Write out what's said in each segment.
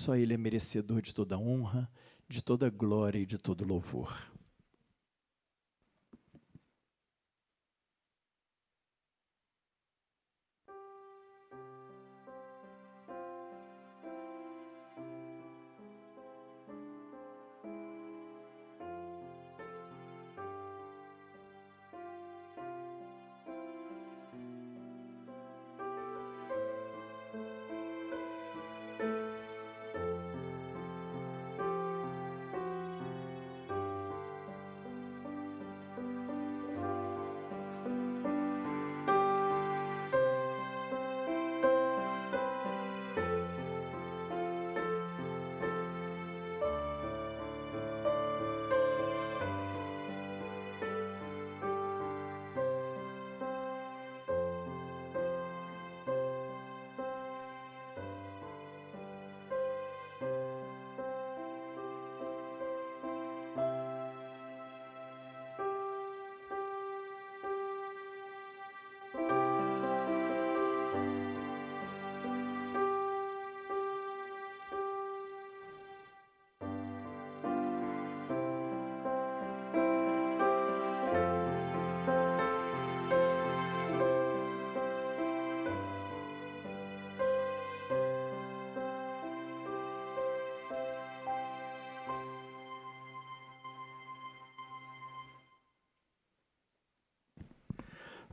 só Ele é merecedor de toda honra, de toda glória e de todo louvor.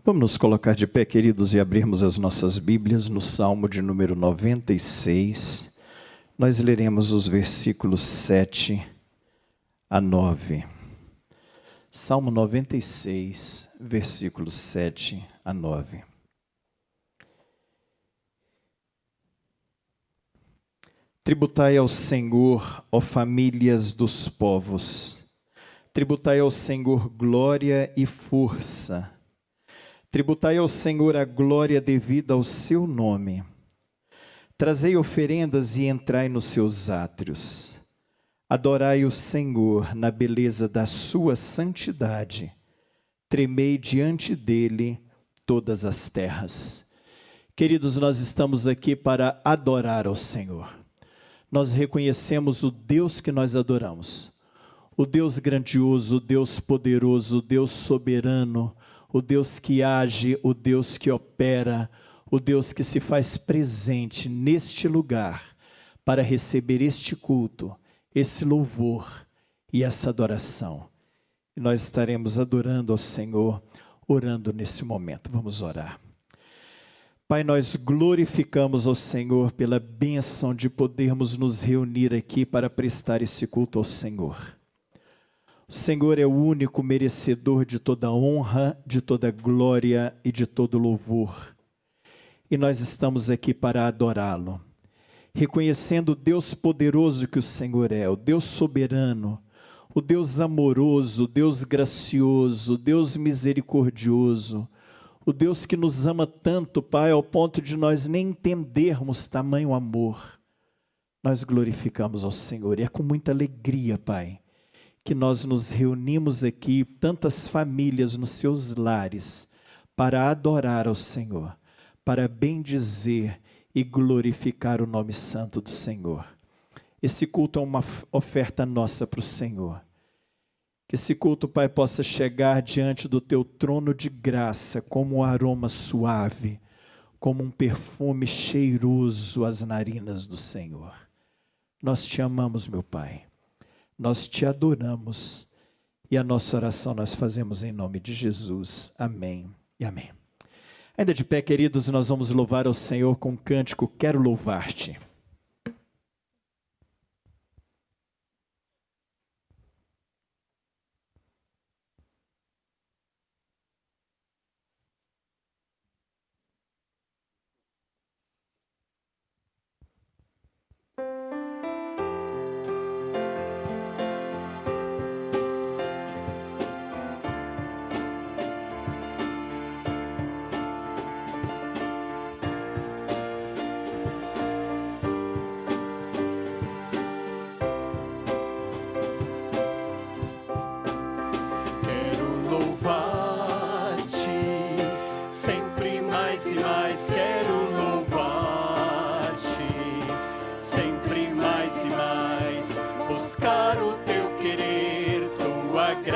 Vamos nos colocar de pé, queridos, e abrirmos as nossas Bíblias no Salmo de número 96. Nós leremos os versículos 7 a 9. Salmo 96, versículos 7 a 9. Tributai ao Senhor, ó famílias dos povos. Tributai ao Senhor glória e força. Tributai ao Senhor a glória devida ao seu nome. Trazei oferendas e entrai nos seus átrios. Adorai o Senhor na beleza da sua santidade. Tremei diante dele todas as terras. Queridos, nós estamos aqui para adorar ao Senhor. Nós reconhecemos o Deus que nós adoramos. O Deus grandioso, o Deus poderoso, o Deus soberano, o Deus que age, o Deus que opera, o Deus que se faz presente neste lugar para receber este culto, esse louvor e essa adoração. E nós estaremos adorando ao Senhor, orando nesse momento. Vamos orar. Pai, nós glorificamos ao Senhor pela bênção de podermos nos reunir aqui para prestar esse culto ao Senhor. O Senhor é o único merecedor de toda honra, de toda glória e de todo louvor. E nós estamos aqui para adorá-lo, reconhecendo o Deus poderoso que o Senhor é, o Deus soberano, o Deus amoroso, o Deus gracioso, o Deus misericordioso, o Deus que nos ama tanto, Pai, ao ponto de nós nem entendermos tamanho amor. Nós glorificamos ao Senhor e é com muita alegria, Pai, que nós nos reunimos aqui, tantas famílias nos seus lares, para adorar ao Senhor, para bendizer e glorificar o nome santo do Senhor. Esse culto é uma oferta nossa para o Senhor. Que esse culto, Pai, possa chegar diante do teu trono de graça como um aroma suave, como um perfume cheiroso às narinas do Senhor. Nós te amamos, meu Pai. Nós te adoramos e a nossa oração nós fazemos em nome de Jesus. Amém e amém. Ainda de pé, queridos, nós vamos louvar ao Senhor com o cântico Quero Louvar-te.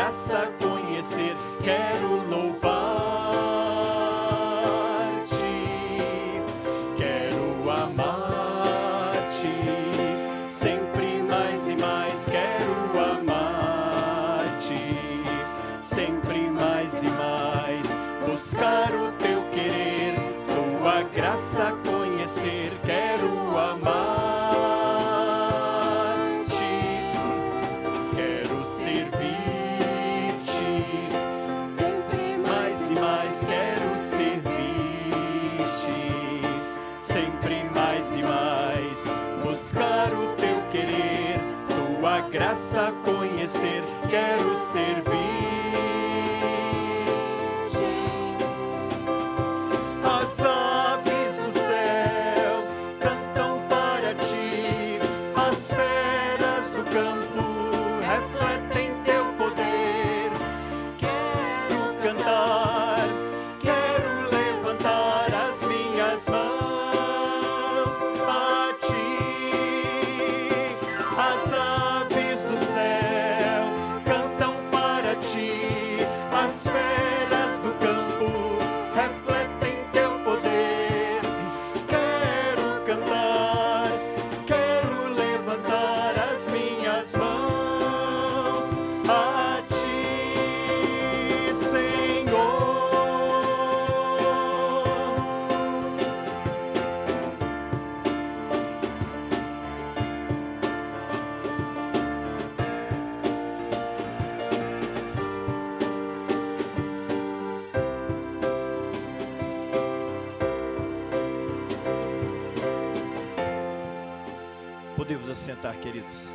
graça conhecer. Quero louvar-te, quero amar-te, sempre mais e mais. Quero amar-te, sempre mais e mais. Buscar o teu querer, tua graça conhecer. Quero amar-te, quero servir-te, sempre mais e mais. Quero servir-te, sempre mais e mais. Buscar o teu querer, tua graça conhecer. Quero servir-te. As aves do céu cantam para ti, as feras do campo refletem teu poder. Quero cantar, quero levantar as minhas mãos a ti. As aves do céu cantam para ti, as feras do campo refletem teu poder. Quero cantar, quero levantar as minhas mãos a ti, Senhor. Podemos assentar, queridos.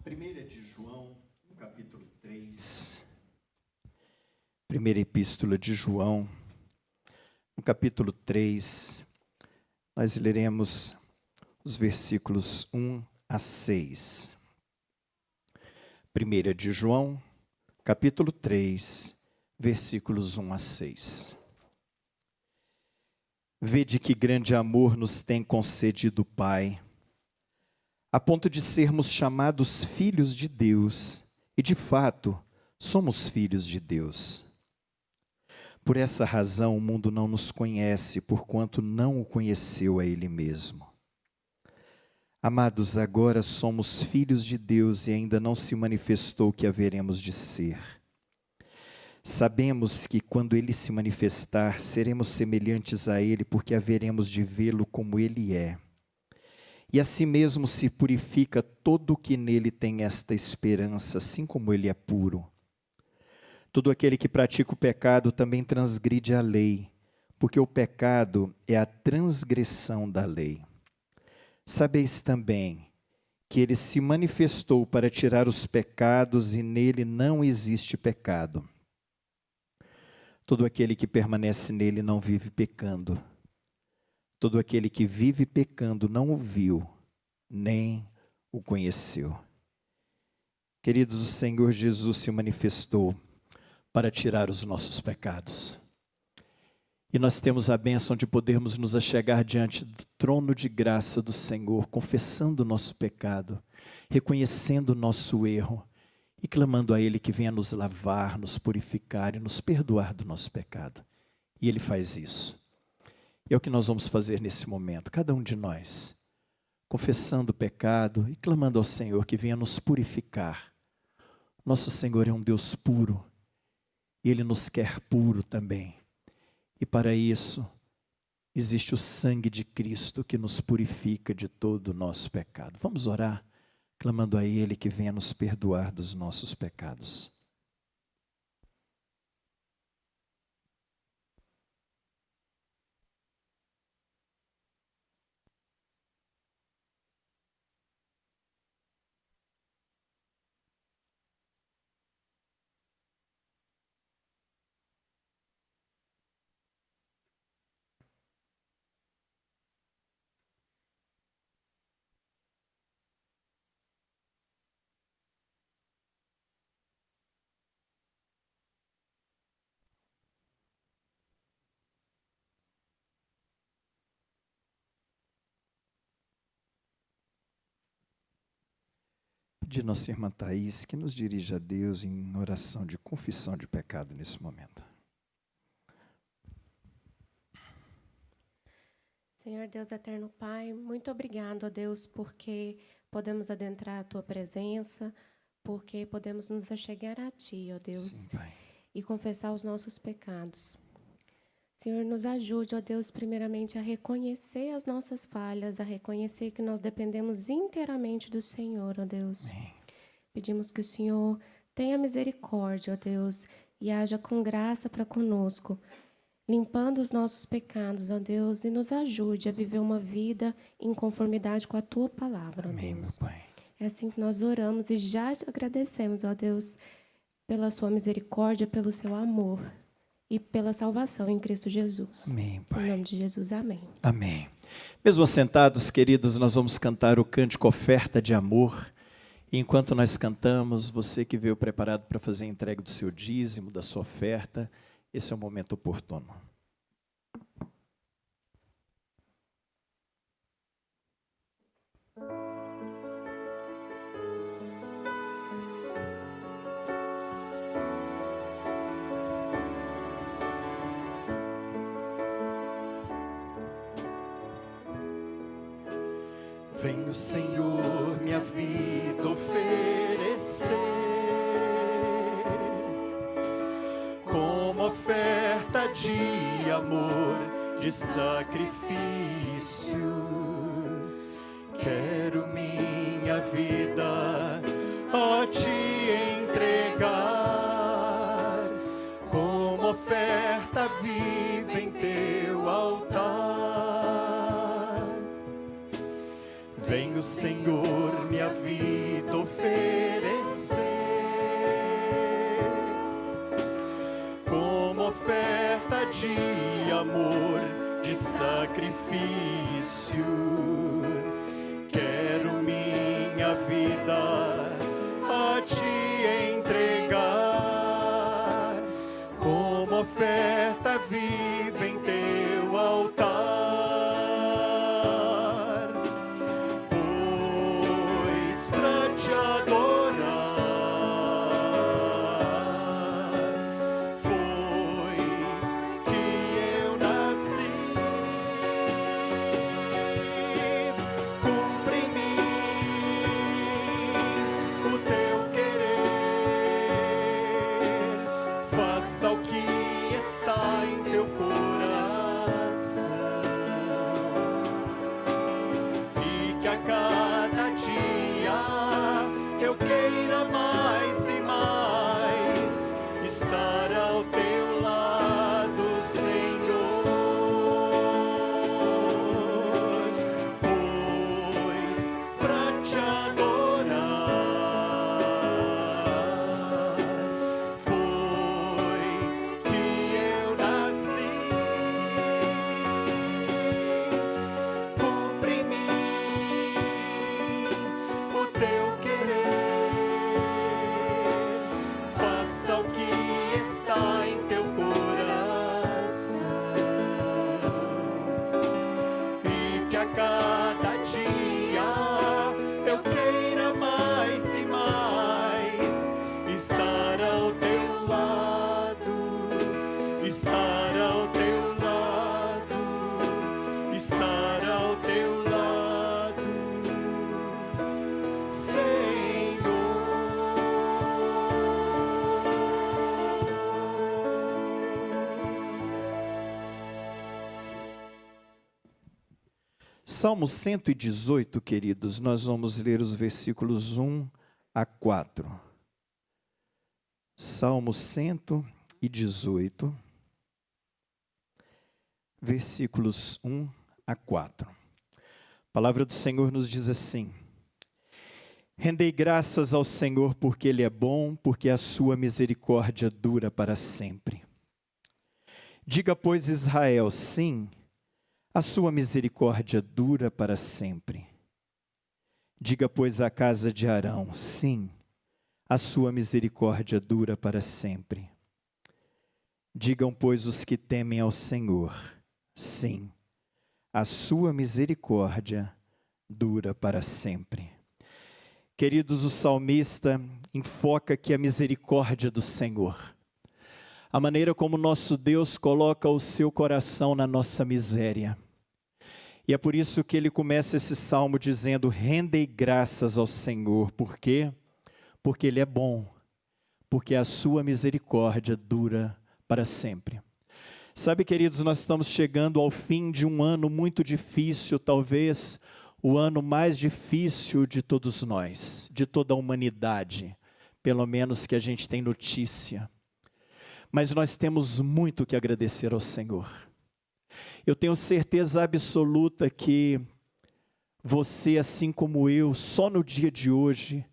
1 de João, no capítulo 3. Primeira epístola de João, no capítulo 3. Nós leremos os versículos 1 a 6. 1 de João, capítulo 3, versículos 1 a 6. Vede que grande amor nos tem concedido o Pai, a ponto de sermos chamados filhos de Deus, e de fato, somos filhos de Deus. Por essa razão o mundo não nos conhece, porquanto não o conheceu a Ele mesmo. Amados, agora somos filhos de Deus e ainda não se manifestou o que haveremos de ser. Sabemos que quando Ele se manifestar, seremos semelhantes a Ele, porque haveremos de vê-lo como Ele é. E assim mesmo se purifica todo o que nele tem esta esperança, assim como Ele é puro. Todo aquele que pratica o pecado também transgride a lei, porque o pecado é a transgressão da lei. Sabeis também que Ele se manifestou para tirar os pecados e nele não existe pecado. Todo aquele que permanece nele não vive pecando. Todo aquele que vive pecando não o viu, nem o conheceu. Queridos, o Senhor Jesus se manifestou para tirar os nossos pecados. E nós temos a bênção de podermos nos achegar diante do trono de graça do Senhor, confessando o nosso pecado, reconhecendo o nosso erro e clamando a Ele que venha nos lavar, nos purificar e nos perdoar do nosso pecado. E Ele faz isso. E é o que nós vamos fazer nesse momento, cada um de nós, confessando o pecado e clamando ao Senhor que venha nos purificar. Nosso Senhor é um Deus puro, e Ele nos quer puro também. E para isso, existe o sangue de Cristo que nos purifica de todo o nosso pecado. Vamos orar, clamando a Ele que venha nos perdoar dos nossos pecados. pedir nossa irmã Thaís que nos dirija a Deus em oração de confissão de pecado nesse momento. Senhor Deus eterno Pai, muito obrigado, ó Deus, porque podemos adentrar a Tua presença, porque podemos nos achegar a Ti, ó Deus, Sim, Pai. e confessar os nossos pecados. Senhor, nos ajude, ó Deus, primeiramente a reconhecer as nossas falhas, a reconhecer que nós dependemos inteiramente do Senhor, ó Deus. Amém. Pedimos que o Senhor tenha misericórdia, ó Deus, e haja com graça para conosco, limpando os nossos pecados, ó Deus, e nos ajude a viver uma vida em conformidade com a Tua palavra, ó Amém, meu Deus. Pai. É assim que nós oramos e já te agradecemos, ó Deus, pela Sua misericórdia, pelo Seu amor e pela salvação em Cristo Jesus. Amém, Em Pai. nome de Jesus, amém. Amém. Mesmo assentados, queridos, nós vamos cantar o cântico Oferta de Amor. E enquanto nós cantamos, você que veio preparado para fazer a entrega do seu dízimo, da sua oferta, esse é o momento oportuno. Venho, Senhor, minha vida oferecer como oferta de amor, de sacrifício. Quero minha vida a te entregar como oferta viva em teu altar. Venho, Senhor, minha vida oferecer como oferta de amor, de sacrifício. Quero minha vida a te entregar como oferta viva em teu altar. Pra te adorar foi que eu nasci. Cumpre em mim o teu querer, faça o que está em teu coração, e que a cada dia eu queira mais e mais estar ao teu lado, Senhor, pois pra te adorar foi que eu nasci. Cumpre em mim o teu querer, faça o que está em teu coração, e que a cada dia eu queira mais e mais estar ao teu lado, estar ao teu lado, estar ao teu lado, Senhor. Salmo 118, queridos, nós vamos ler os versículos 1 a 4. Salmo 118, versículos 1 a 4. A palavra do Senhor nos diz assim: Rendei graças ao Senhor porque Ele é bom, porque a sua misericórdia dura para sempre. Diga, pois, Israel, sim, a sua misericórdia dura para sempre. Diga, pois, a casa de Arão, sim, a sua misericórdia dura para sempre. Digam, pois, os que temem ao Senhor, sim, a sua misericórdia dura para sempre. Queridos, o salmista enfoca aqui a misericórdia do Senhor. A maneira como nosso Deus coloca o seu coração na nossa miséria. E é por isso que ele começa esse salmo dizendo: rendei graças ao Senhor. Por quê? Porque ele é bom, porque a sua misericórdia dura para sempre. Sabe, queridos, nós estamos chegando ao fim de um ano muito difícil, talvez o ano mais difícil de todos nós, de toda a humanidade, pelo menos que a gente tem notícia. Mas nós temos muito que agradecer ao Senhor. Eu tenho certeza absoluta que você, assim como eu, só no dia de hoje,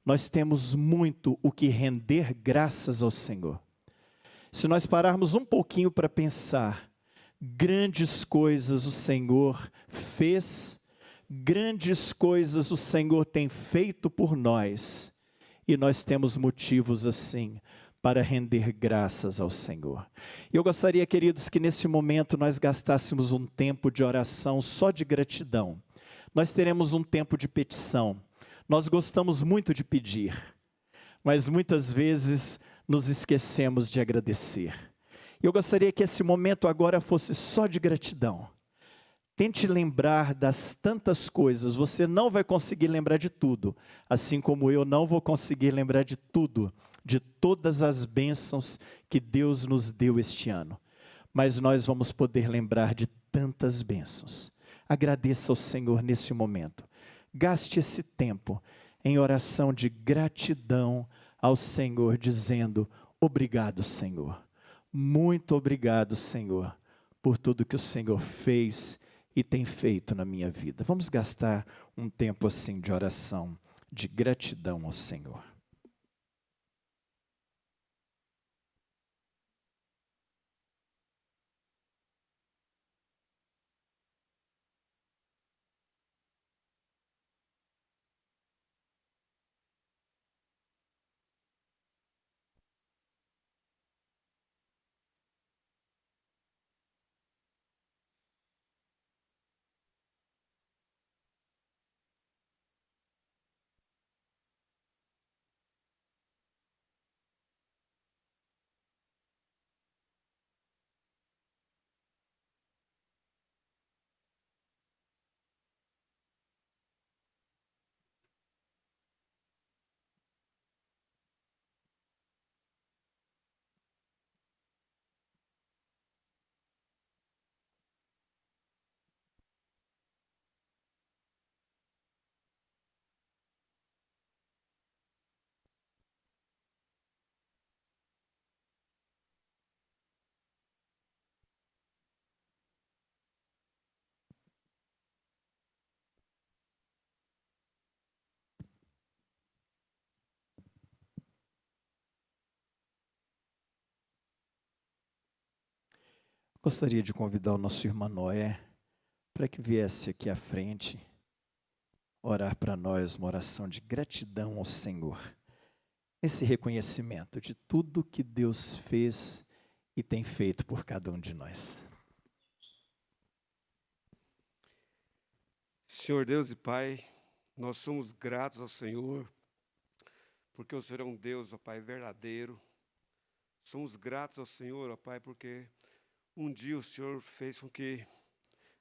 nós temos muito o que render graças ao Senhor. Se nós pararmos um pouquinho para pensar, grandes coisas o Senhor fez, grandes coisas o Senhor tem feito por nós, e nós temos motivos assim para render graças ao Senhor. Eu gostaria, queridos, que nesse momento nós gastássemos um tempo de oração só de gratidão. Nós teremos um tempo de petição. Nós gostamos muito de pedir, mas muitas vezes nos esquecemos de agradecer. Eu gostaria que esse momento agora fosse só de gratidão. Tente lembrar das tantas coisas, você não vai conseguir lembrar de tudo, assim como eu não vou conseguir lembrar de tudo, de todas as bênçãos que Deus nos deu este ano. Mas nós vamos poder lembrar de tantas bênçãos. Agradeça ao Senhor nesse momento. Gaste esse tempo em oração de gratidão ao Senhor, dizendo: obrigado, Senhor. Muito obrigado, Senhor, por tudo que o Senhor fez e tem feito na minha vida. Vamos gastar um tempo assim de oração, de gratidão ao Senhor. Gostaria de convidar o nosso irmão Noé para que viesse aqui à frente orar para nós uma oração de gratidão ao Senhor, esse reconhecimento de tudo que Deus fez e tem feito por cada um de nós. Senhor Deus e Pai, nós somos gratos ao Senhor, porque o Senhor é um Deus, ó Pai, verdadeiro. Somos gratos ao Senhor, ó Pai, porque um dia o Senhor fez com que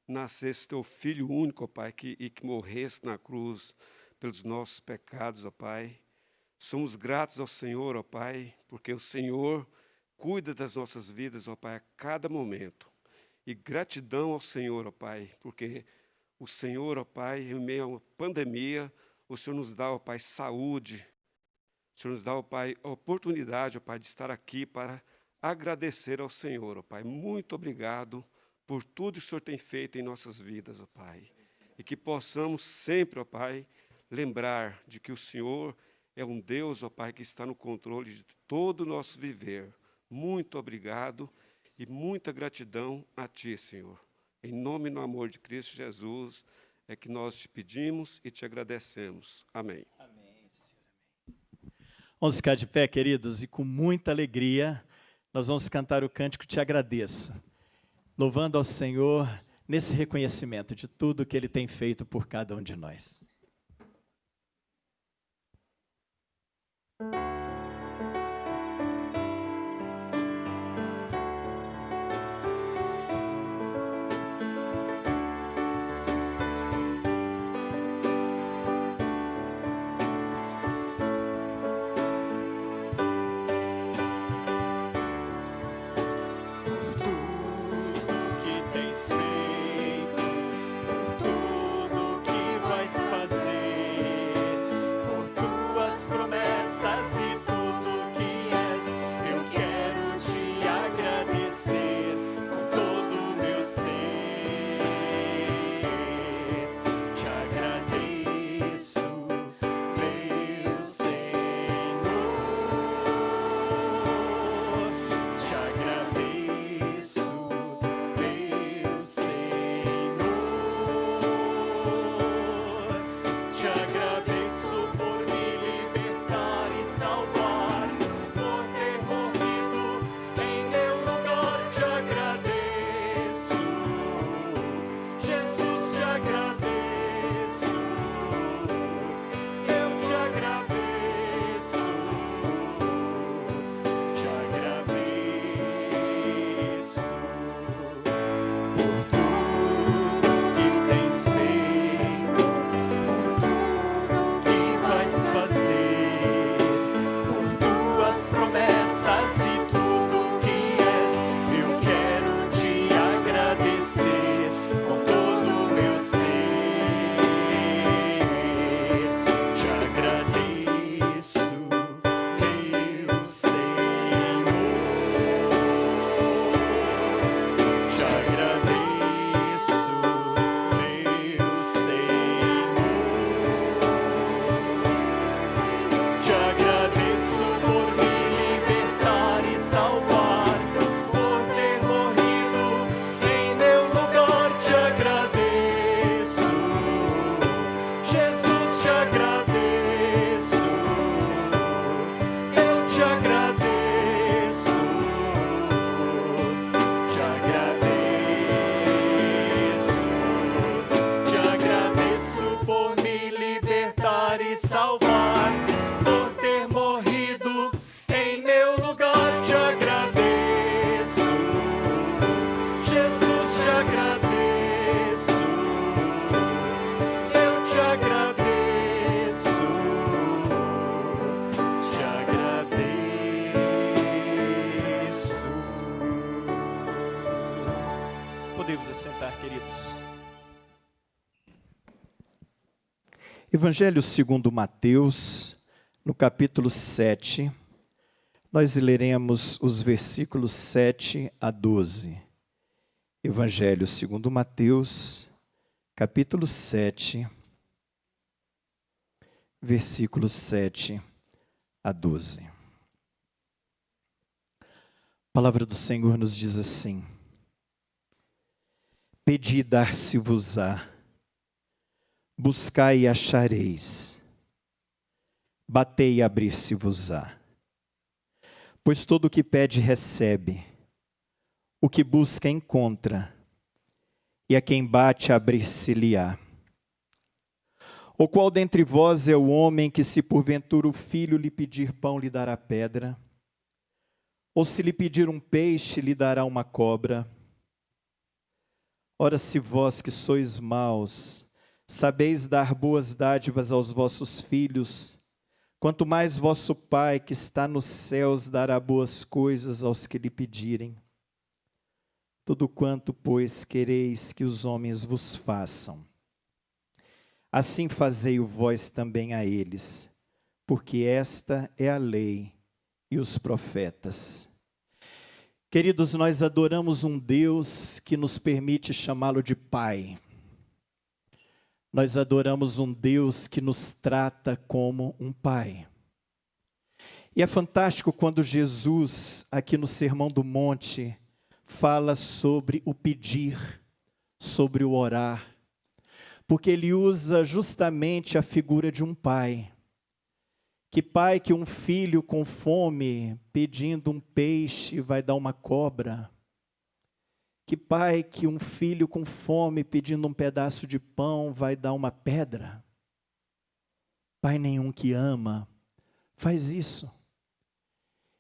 nascesse teu Filho único, ó Pai, e que morresse na cruz pelos nossos pecados, ó Pai. Somos gratos ao Senhor, ó Pai, porque o Senhor cuida das nossas vidas, ó Pai, a cada momento. E gratidão ao Senhor, ó Pai, porque o Senhor, ó Pai, em meio a uma pandemia, o Senhor nos dá, ó Pai, saúde. O Senhor nos dá, ó Pai, a oportunidade, ó Pai, de estar aqui para agradecer ao Senhor, ó Pai. Muito obrigado por tudo que o Senhor tem feito em nossas vidas, ó Pai. E que possamos sempre, ó Pai, lembrar de que o Senhor é um Deus, ó Pai, que está no controle de todo o nosso viver. Muito obrigado e muita gratidão a Ti, Senhor. Em nome e no amor de Cristo Jesus, é que nós te pedimos e te agradecemos. Amém. Amém, Senhor. Amém. Vamos ficar de pé, queridos, e com muita alegria, nós vamos cantar o cântico Te Agradeço, louvando ao Senhor nesse reconhecimento de tudo que Ele tem feito por cada um de nós. Evangelho segundo Mateus, no capítulo 7, nós leremos os versículos 7 a 12. Evangelho segundo Mateus, capítulo 7, versículos 7 a 12. A palavra do Senhor nos diz assim: Pedi e dar-se-vos-á, buscai e achareis, batei e abrir-se-vos-á. Pois todo o que pede recebe, o que busca encontra, e a quem bate abrir-se-lhe-á. Ou qual dentre vós é o homem que, se porventura o filho lhe pedir pão, lhe dará pedra? Ou se lhe pedir um peixe, lhe dará uma cobra? Ora, se vós que sois maus, sabeis dar boas dádivas aos vossos filhos, quanto mais vosso Pai que está nos céus dará boas coisas aos que lhe pedirem. Tudo quanto, pois, quereis que os homens vos façam, assim fazei-o vós também a eles, porque esta é a lei e os profetas. Queridos, nós adoramos um Deus que nos permite chamá-lo de Pai. Nós adoramos um Deus que nos trata como um Pai. E é fantástico quando Jesus, aqui no Sermão do Monte, fala sobre o pedir, sobre o orar, porque ele usa justamente a figura de um pai. Que pai que um filho com fome, pedindo um peixe, vai dar uma cobra? Que pai que um filho com fome, pedindo um pedaço de pão, vai dar uma pedra? Pai nenhum que ama faz isso.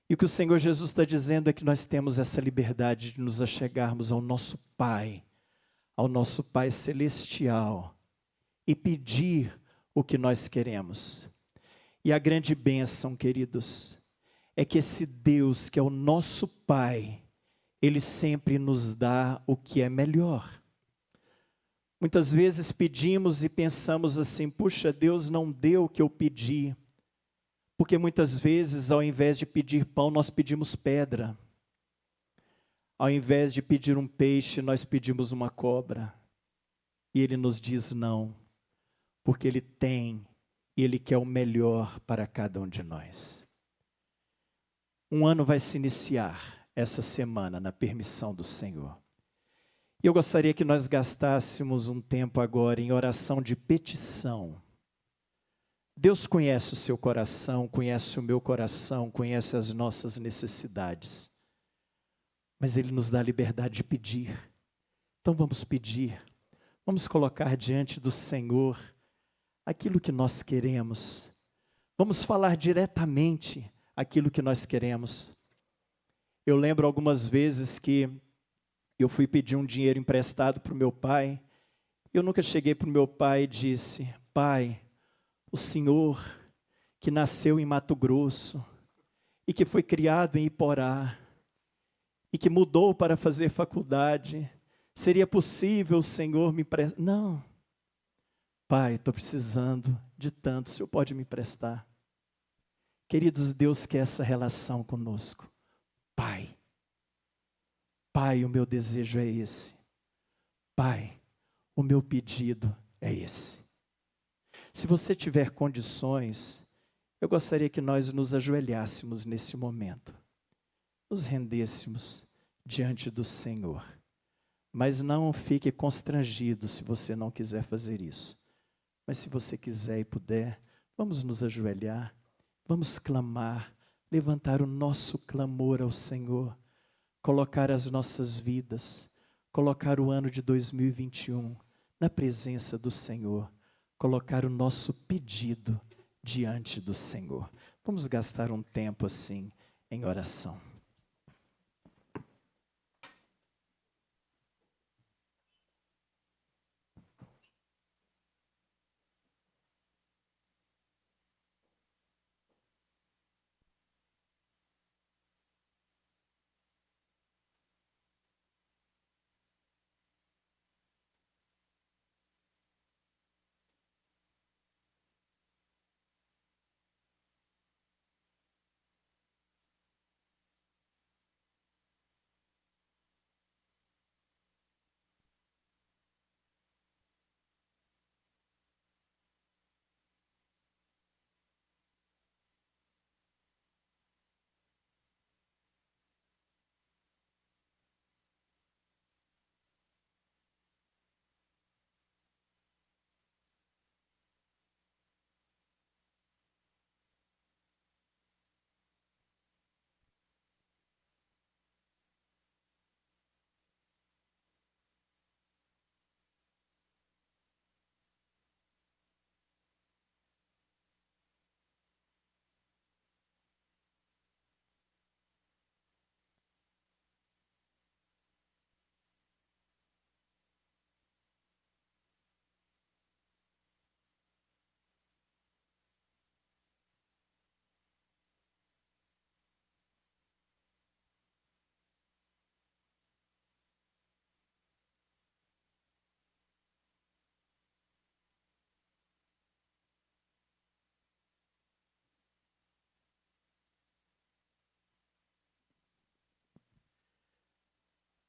E o que o Senhor Jesus está dizendo é que nós temos essa liberdade de nos achegarmos ao nosso Pai Celestial, e pedir o que nós queremos. E a grande bênção, queridos, é que esse Deus que é o nosso Pai, Ele sempre nos dá o que é melhor. Muitas vezes pedimos e pensamos assim: puxa, Deus não deu o que eu pedi. Porque muitas vezes, ao invés de pedir pão, nós pedimos pedra. Ao invés de pedir um peixe, nós pedimos uma cobra. E Ele nos diz não, porque Ele tem e Ele quer o melhor para cada um de nós. Um ano vai se iniciar essa semana na permissão do Senhor. E eu gostaria que nós gastássemos um tempo agora em oração de petição. Deus conhece o seu coração, conhece o meu coração, conhece as nossas necessidades. Mas Ele nos dá a liberdade de pedir. Então vamos pedir, vamos colocar diante do Senhor aquilo que nós queremos. Vamos falar diretamente aquilo que nós queremos. Eu lembro algumas vezes que eu fui pedir um dinheiro emprestado para o meu pai. Eu nunca cheguei para o meu pai e disse: Pai, o senhor que nasceu em Mato Grosso e que foi criado em Iporá e que mudou para fazer faculdade, seria possível o Senhor me emprestar? Não. Pai, estou precisando de tanto, o Senhor pode me emprestar? Queridos, Deus quer essa relação conosco. Pai, Pai, o meu desejo é esse. Pai, o meu pedido é esse. Se você tiver condições, eu gostaria que nós nos ajoelhássemos nesse momento, nos rendêssemos diante do Senhor. Mas não fique constrangido se você não quiser fazer isso. Mas se você quiser e puder, vamos nos ajoelhar, vamos clamar, levantar o nosso clamor ao Senhor, colocar as nossas vidas, colocar o ano de 2021 na presença do Senhor, colocar o nosso pedido diante do Senhor. Vamos gastar um tempo assim em oração.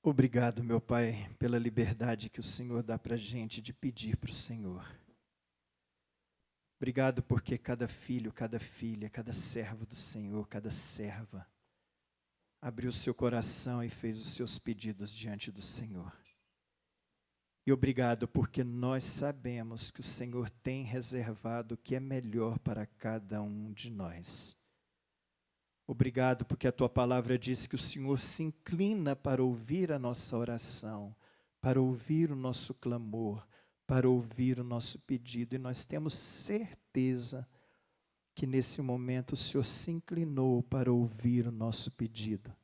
Obrigado, meu Pai, pela liberdade que o Senhor dá para a gente de pedir para o Senhor. Obrigado porque cada filho, cada filha, cada servo do Senhor, cada serva, abriu seu coração e fez os seus pedidos diante do Senhor. E obrigado porque nós sabemos que o Senhor tem reservado o que é melhor para cada um de nós. Obrigado porque a Tua palavra diz que o Senhor se inclina para ouvir a nossa oração, para ouvir o nosso clamor, para ouvir o nosso pedido. E nós temos certeza que nesse momento o Senhor se inclinou para ouvir o nosso pedido.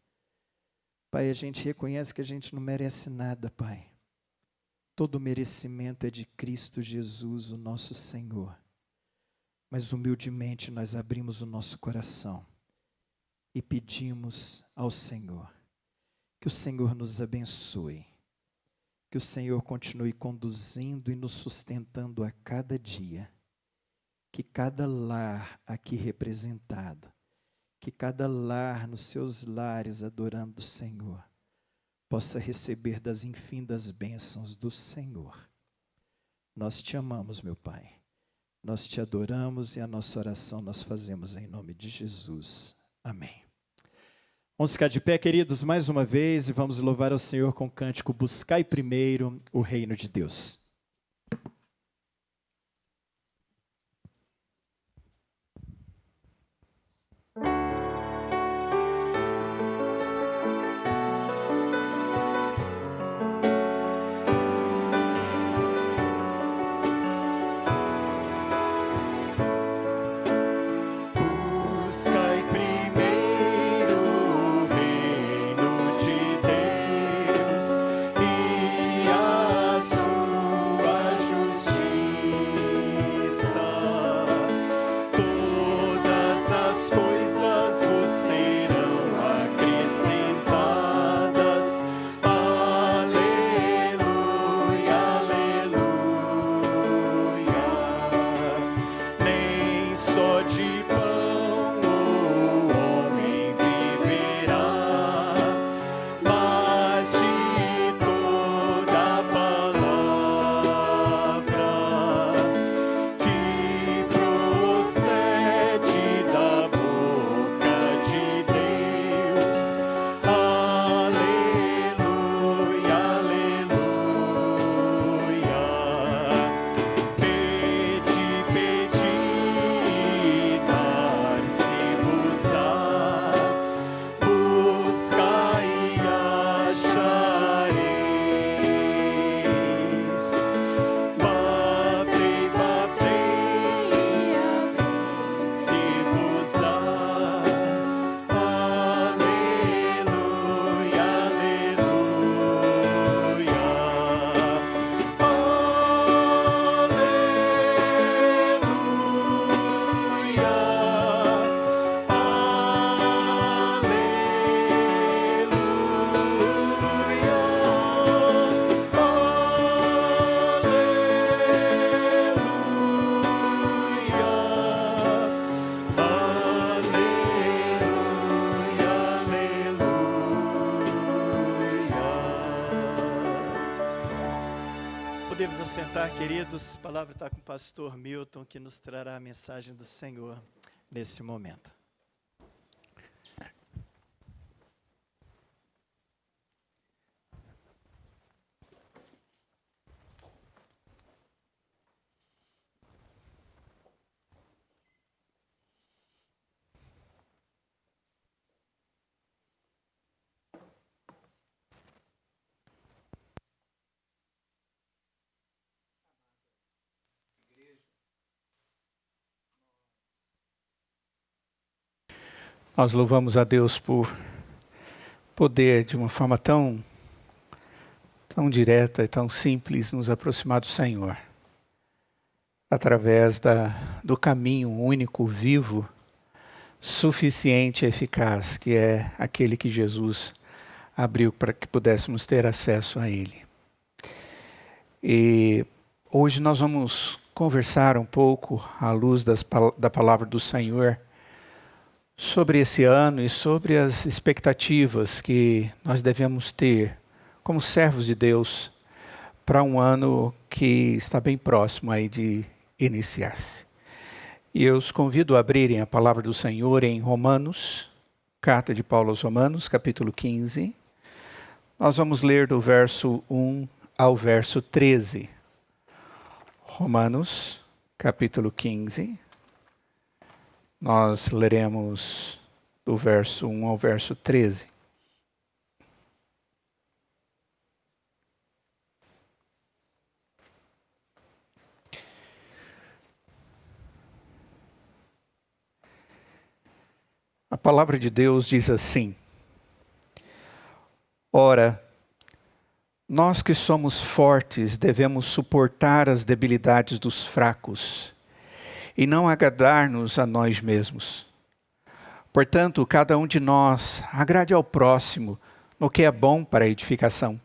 Pai, a gente reconhece que a gente não merece nada, Pai. Todo o merecimento é de Cristo Jesus, o nosso Senhor. Mas humildemente nós abrimos o nosso coração e pedimos ao Senhor que o Senhor nos abençoe, que o Senhor continue conduzindo e nos sustentando a cada dia, que cada lar aqui representado, que cada lar nos seus lares adorando o Senhor, possa receber das infindas bênçãos do Senhor. Nós te amamos, meu Pai. Nós te adoramos e a nossa oração nós fazemos em nome de Jesus. Amém. Vamos ficar de pé, queridos, mais uma vez e vamos louvar ao Senhor com o cântico Buscai primeiro o reino de Deus. Podemos assentar, queridos. A palavra está com o pastor Milton, que nos trará a mensagem do Senhor nesse momento. Nós louvamos a Deus por poder, de uma forma tão direta e tão simples, nos aproximar do Senhor. Através do caminho único, vivo, suficiente e eficaz, que é aquele que Jesus abriu para que pudéssemos ter acesso a Ele. E hoje nós vamos conversar um pouco, à luz da palavra do Senhor, sobre esse ano e sobre as expectativas que nós devemos ter como servos de Deus para um ano que está bem próximo aí de iniciar-se. E eu os convido a abrirem a palavra do Senhor em Romanos, carta de Paulo aos Romanos, capítulo 15. Nós vamos ler do verso 1 ao verso 13. Romanos, capítulo 15. Nós leremos do verso 1 ao verso 13. A palavra de Deus diz assim: Ora, nós que somos fortes devemos suportar as debilidades dos fracos e não agradar-nos a nós mesmos. Portanto, cada um de nós agrade ao próximo no que é bom para a edificação.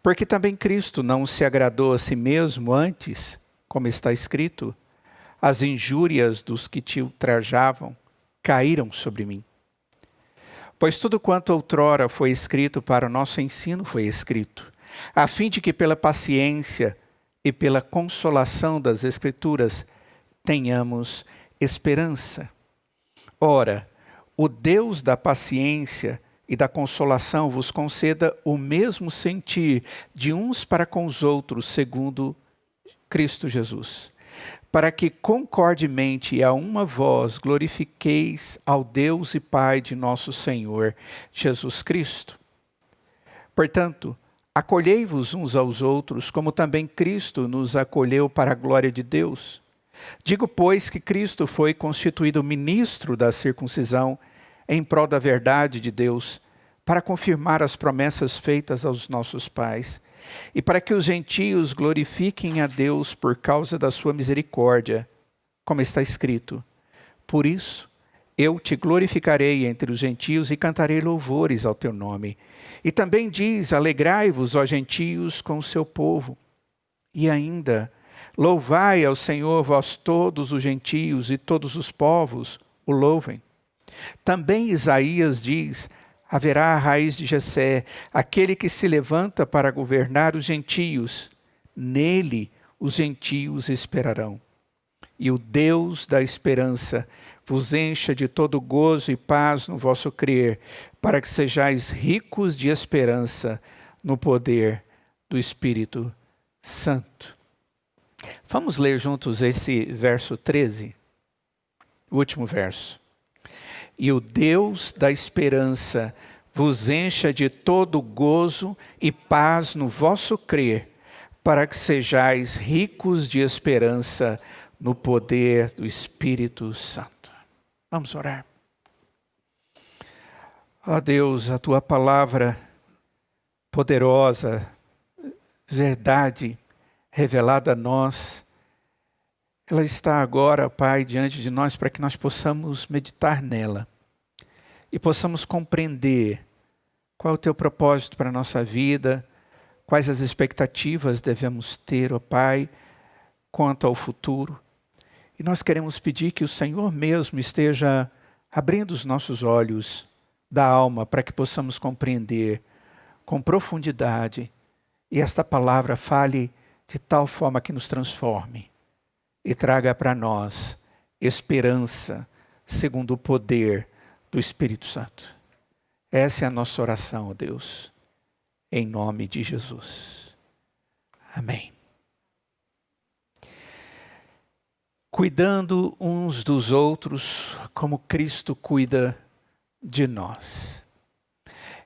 Porque também Cristo não se agradou a si mesmo antes, como está escrito, as injúrias dos que te ultrajavam caíram sobre mim. Pois tudo quanto outrora foi escrito para o nosso ensino foi escrito, a fim de que pela paciência e pela consolação das Escrituras tenhamos esperança. Ora, o Deus da paciência e da consolação vos conceda o mesmo sentir de uns para com os outros, segundo Cristo Jesus, para que concordemente e a uma voz glorifiqueis ao Deus e Pai de nosso Senhor Jesus Cristo. Portanto, acolhei-vos uns aos outros, como também Cristo nos acolheu para a glória de Deus. Digo, pois, que Cristo foi constituído ministro da circuncisão em prol da verdade de Deus, para confirmar as promessas feitas aos nossos pais, e para que os gentios glorifiquem a Deus por causa da sua misericórdia, como está escrito: Por isso, eu te glorificarei entre os gentios e cantarei louvores ao teu nome. E também diz: Alegrai-vos, ó gentios, com o seu povo. E ainda: Louvai ao Senhor, vós todos os gentios, e todos os povos o louvem. Também Isaías diz: Haverá a raiz de Jessé, aquele que se levanta para governar os gentios. Nele os gentios esperarão. E o Deus da esperança vos encha de todo gozo e paz no vosso crer, para que sejais ricos de esperança no poder do Espírito Santo. Vamos ler juntos esse verso 13, o último verso. E o Deus da esperança vos encha de todo gozo e paz no vosso crer, para que sejais ricos de esperança no poder do Espírito Santo. Vamos orar. Ó Deus, a tua palavra poderosa, verdade revelada a nós, ela está agora, Pai, diante de nós para que nós possamos meditar nela e possamos compreender qual é o teu propósito para a nossa vida, quais as expectativas devemos ter, ó Pai, quanto ao futuro. E nós queremos pedir que o Senhor mesmo esteja abrindo os nossos olhos da alma para que possamos compreender com profundidade e esta palavra fale de tal forma que nos transforme e traga para nós esperança segundo o poder do Espírito Santo. Essa é a nossa oração, ó Deus, em nome de Jesus. Amém. Cuidando uns dos outros como Cristo cuida de nós.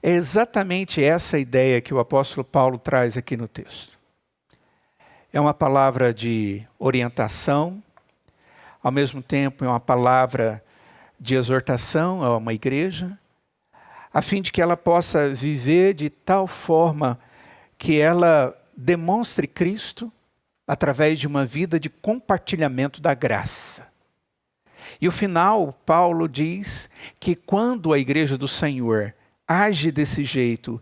É exatamente essa ideia que o apóstolo Paulo traz aqui no texto. É uma palavra de orientação, ao mesmo tempo é uma palavra de exortação a uma igreja, a fim de que ela possa viver de tal forma que ela demonstre Cristo através de uma vida de compartilhamento da graça. E o final, Paulo diz que quando a igreja do Senhor age desse jeito,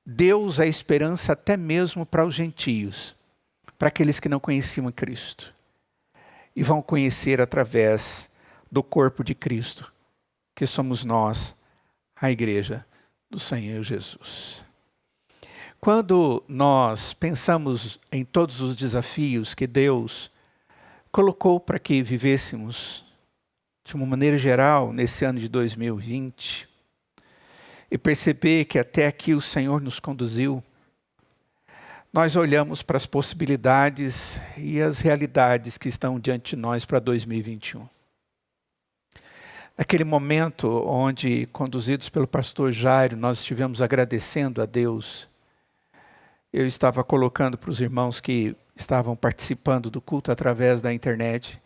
Deus é esperança até mesmo para os gentios, para aqueles que não conheciam Cristo. E vão conhecer através do corpo de Cristo, que somos nós, a igreja do Senhor Jesus. Quando nós pensamos em todos os desafios que Deus colocou para que vivêssemos de uma maneira geral nesse ano de 2020, e perceber que até aqui o Senhor nos conduziu, nós olhamos para as possibilidades e as realidades que estão diante de nós para 2021. Naquele momento onde, conduzidos pelo pastor Jairo, nós estivemos agradecendo a Deus, eu estava colocando para os irmãos que estavam participando do culto através da internet,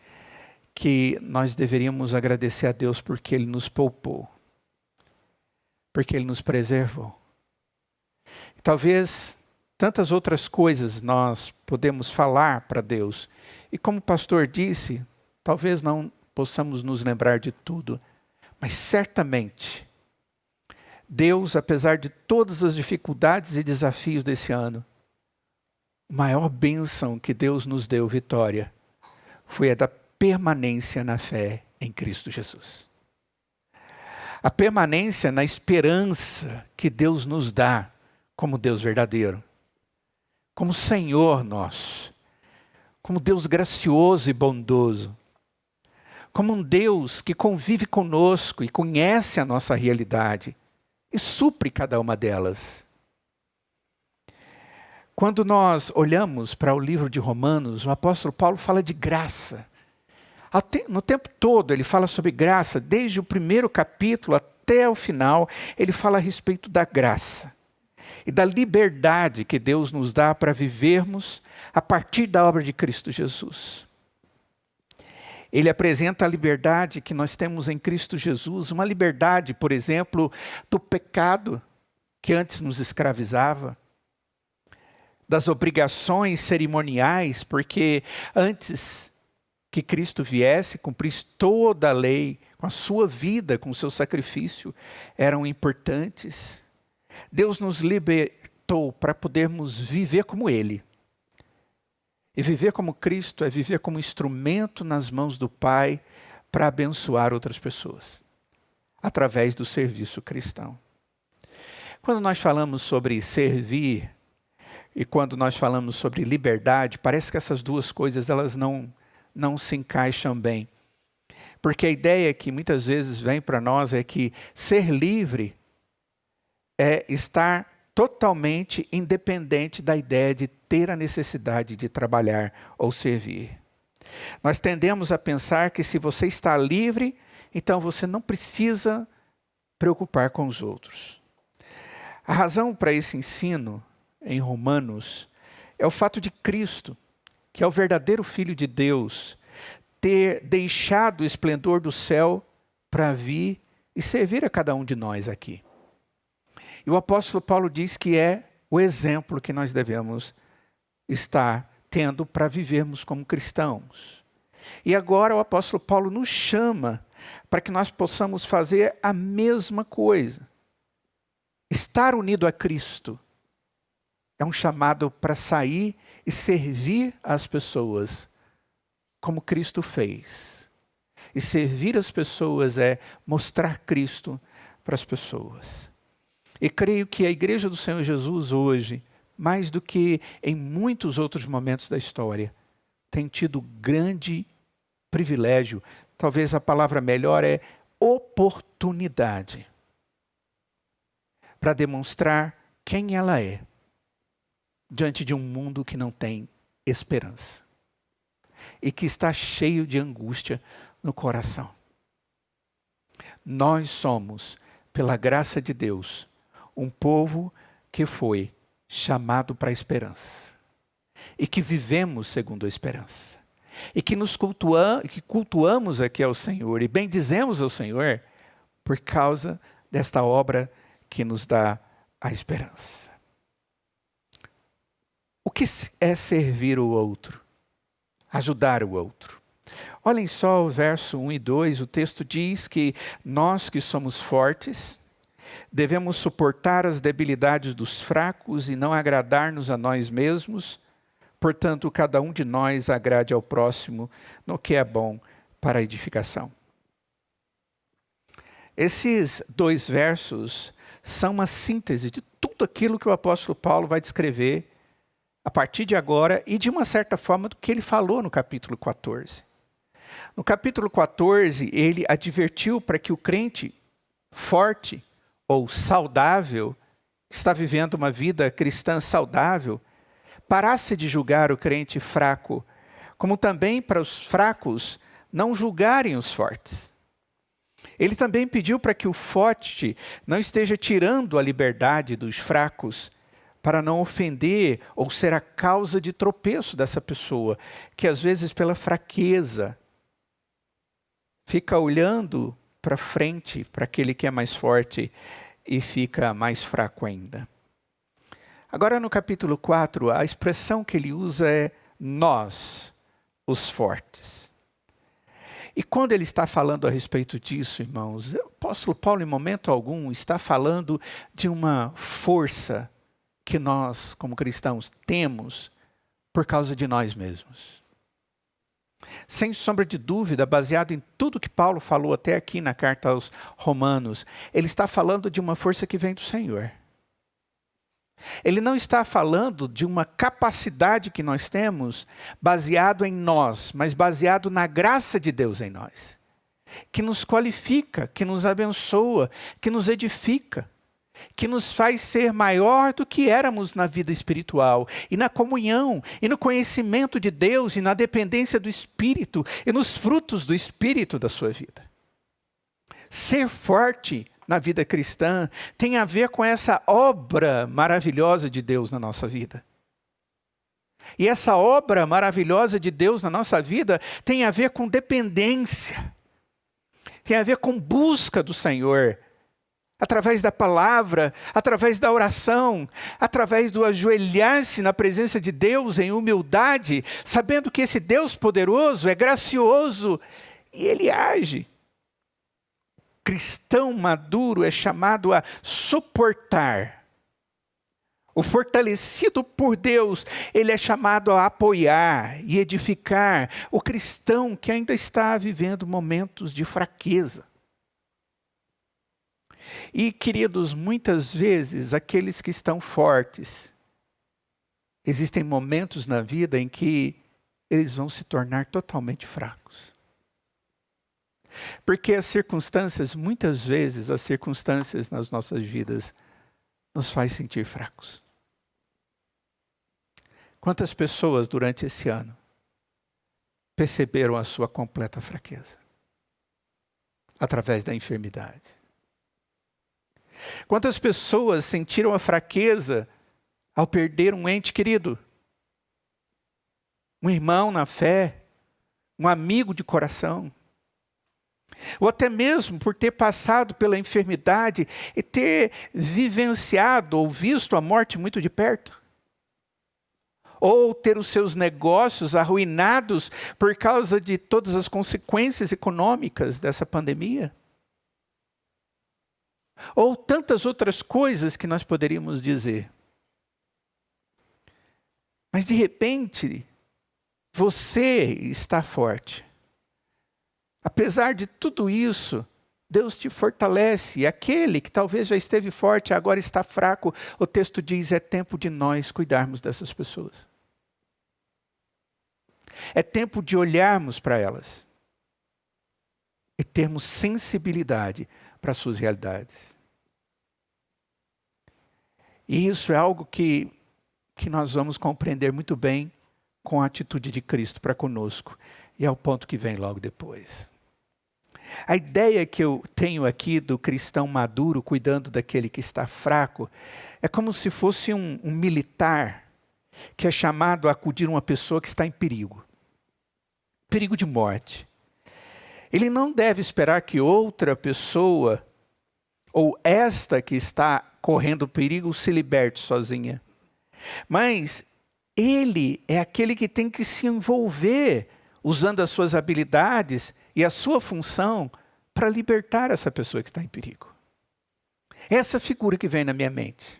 que nós deveríamos agradecer a Deus porque Ele nos poupou, porque Ele nos preservou. Talvez tantas outras coisas nós podemos falar para Deus. E como o pastor disse, talvez não possamos nos lembrar de tudo, mas certamente, Deus, apesar de todas as dificuldades e desafios desse ano, a maior bênção que Deus nos deu, Vitória, foi a da permanência na fé em Cristo Jesus. A permanência na esperança que Deus nos dá como Deus verdadeiro, como Senhor nosso, como Deus gracioso e bondoso, como um Deus que convive conosco e conhece a nossa realidade e supre cada uma delas. Quando nós olhamos para o livro de Romanos, o apóstolo Paulo fala de graça. No tempo todo ele fala sobre graça, desde o primeiro capítulo até o final, ele fala a respeito da graça e da liberdade que Deus nos dá para vivermos a partir da obra de Cristo Jesus. Ele apresenta a liberdade que nós temos em Cristo Jesus, uma liberdade, por exemplo, do pecado que antes nos escravizava, das obrigações cerimoniais, porque antes que Cristo viesse, cumprisse toda a lei, com a sua vida, com o seu sacrifício, eram importantes. Deus nos libertou para podermos viver como Ele. E viver como Cristo é viver como instrumento nas mãos do Pai para abençoar outras pessoas, através do serviço cristão. Quando nós falamos sobre servir e quando nós falamos sobre liberdade, parece que essas duas coisas elas não se encaixam bem. Porque a ideia que muitas vezes vem para nós é que ser livre é estar totalmente independente da ideia de ter a necessidade de trabalhar ou servir. Nós tendemos a pensar que se você está livre, então você não precisa preocupar com os outros. A razão para esse ensino em Romanos é o fato de Cristo, que é o verdadeiro Filho de Deus, ter deixado o esplendor do céu para vir e servir a cada um de nós aqui. E o apóstolo Paulo diz que é o exemplo que nós devemos estar tendo para vivermos como cristãos. E agora o apóstolo Paulo nos chama para que nós possamos fazer a mesma coisa. Estar unido a Cristo é um chamado para sair e servir as pessoas como Cristo fez. E servir as pessoas é mostrar Cristo para as pessoas. E creio que a Igreja do Senhor Jesus hoje, mais do que em muitos outros momentos da história, tem tido grande privilégio, talvez a palavra melhor é oportunidade, para demonstrar quem ela é, diante de um mundo que não tem esperança e que está cheio de angústia no coração. Nós somos, pela graça de Deus, um povo que foi chamado para a esperança e que vivemos segundo a esperança e que cultuamos aqui ao Senhor e bendizemos ao Senhor por causa desta obra que nos dá a esperança. O que é servir o outro? Ajudar o outro. Olhem só o verso 1 e 2, o texto diz que nós que somos fortes, devemos suportar as debilidades dos fracos e não agradar-nos a nós mesmos. Portanto, cada um de nós agrade ao próximo no que é bom para a edificação. Esses dois versos são uma síntese de tudo aquilo que o apóstolo Paulo vai descrever a partir de agora e, de uma certa forma, do que ele falou no capítulo 14. No capítulo 14, ele advertiu para que o crente forte ou saudável, que está vivendo uma vida cristã saudável, parasse de julgar o crente fraco, como também para os fracos não julgarem os fortes. Ele também pediu para que o forte não esteja tirando a liberdade dos fracos, para não ofender ou ser a causa de tropeço dessa pessoa, que às vezes pela fraqueza fica olhando para frente, para aquele que é mais forte e fica mais fraco ainda. Agora no capítulo 4, a expressão que ele usa é nós, os fortes. E quando ele está falando a respeito disso, irmãos, o apóstolo Paulo em momento algum está falando de uma força que nós, como cristãos, temos por causa de nós mesmos. Sem sombra de dúvida, baseado em tudo que Paulo falou até aqui na carta aos Romanos, ele está falando de uma força que vem do Senhor. Ele não está falando de uma capacidade que nós temos baseado em nós, mas baseado na graça de Deus em nós, que nos qualifica, que nos abençoa, que nos edifica, que nos faz ser maior do que éramos na vida espiritual, e na comunhão, e no conhecimento de Deus, e na dependência do Espírito, e nos frutos do Espírito da sua vida. Ser forte na vida cristã tem a ver com essa obra maravilhosa de Deus na nossa vida. E essa obra maravilhosa de Deus na nossa vida tem a ver com dependência, tem a ver com busca do Senhor, através da palavra, através da oração, através do ajoelhar-se na presença de Deus em humildade, sabendo que esse Deus poderoso é gracioso e Ele age. O cristão maduro é chamado a suportar. O fortalecido por Deus, ele é chamado a apoiar e edificar o cristão que ainda está vivendo momentos de fraqueza. E, queridos, muitas vezes, aqueles que estão fortes, existem momentos na vida em que eles vão se tornar totalmente fracos. Porque as circunstâncias, muitas vezes, as circunstâncias nas nossas vidas, nos faz sentir fracos. Quantas pessoas durante esse ano perceberam a sua completa fraqueza? Através da enfermidade. Quantas pessoas sentiram a fraqueza ao perder um ente querido? Um irmão na fé, um amigo de coração. Ou até mesmo por ter passado pela enfermidade e ter vivenciado ou visto a morte muito de perto. Ou ter os seus negócios arruinados por causa de todas as consequências econômicas dessa pandemia. Ou tantas outras coisas que nós poderíamos dizer. Mas de repente, você está forte. Apesar de tudo isso, Deus te fortalece. E aquele que talvez já esteve forte, agora está fraco, o texto diz, é tempo de nós cuidarmos dessas pessoas. É tempo de olharmos para elas. E termos sensibilidade para as suas realidades. E isso é algo que nós vamos compreender muito bem com a atitude de Cristo para conosco. E é o ponto que vem logo depois. A ideia que eu tenho aqui do cristão maduro cuidando daquele que está fraco é como se fosse um militar que é chamado a acudir uma pessoa que está em perigo. Perigo de morte. Ele não deve esperar que outra pessoa, ou esta que está correndo perigo, se liberte sozinha. Mas ele é aquele que tem que se envolver, usando as suas habilidades e a sua função, para libertar essa pessoa que está em perigo. Essa figura que vem na minha mente.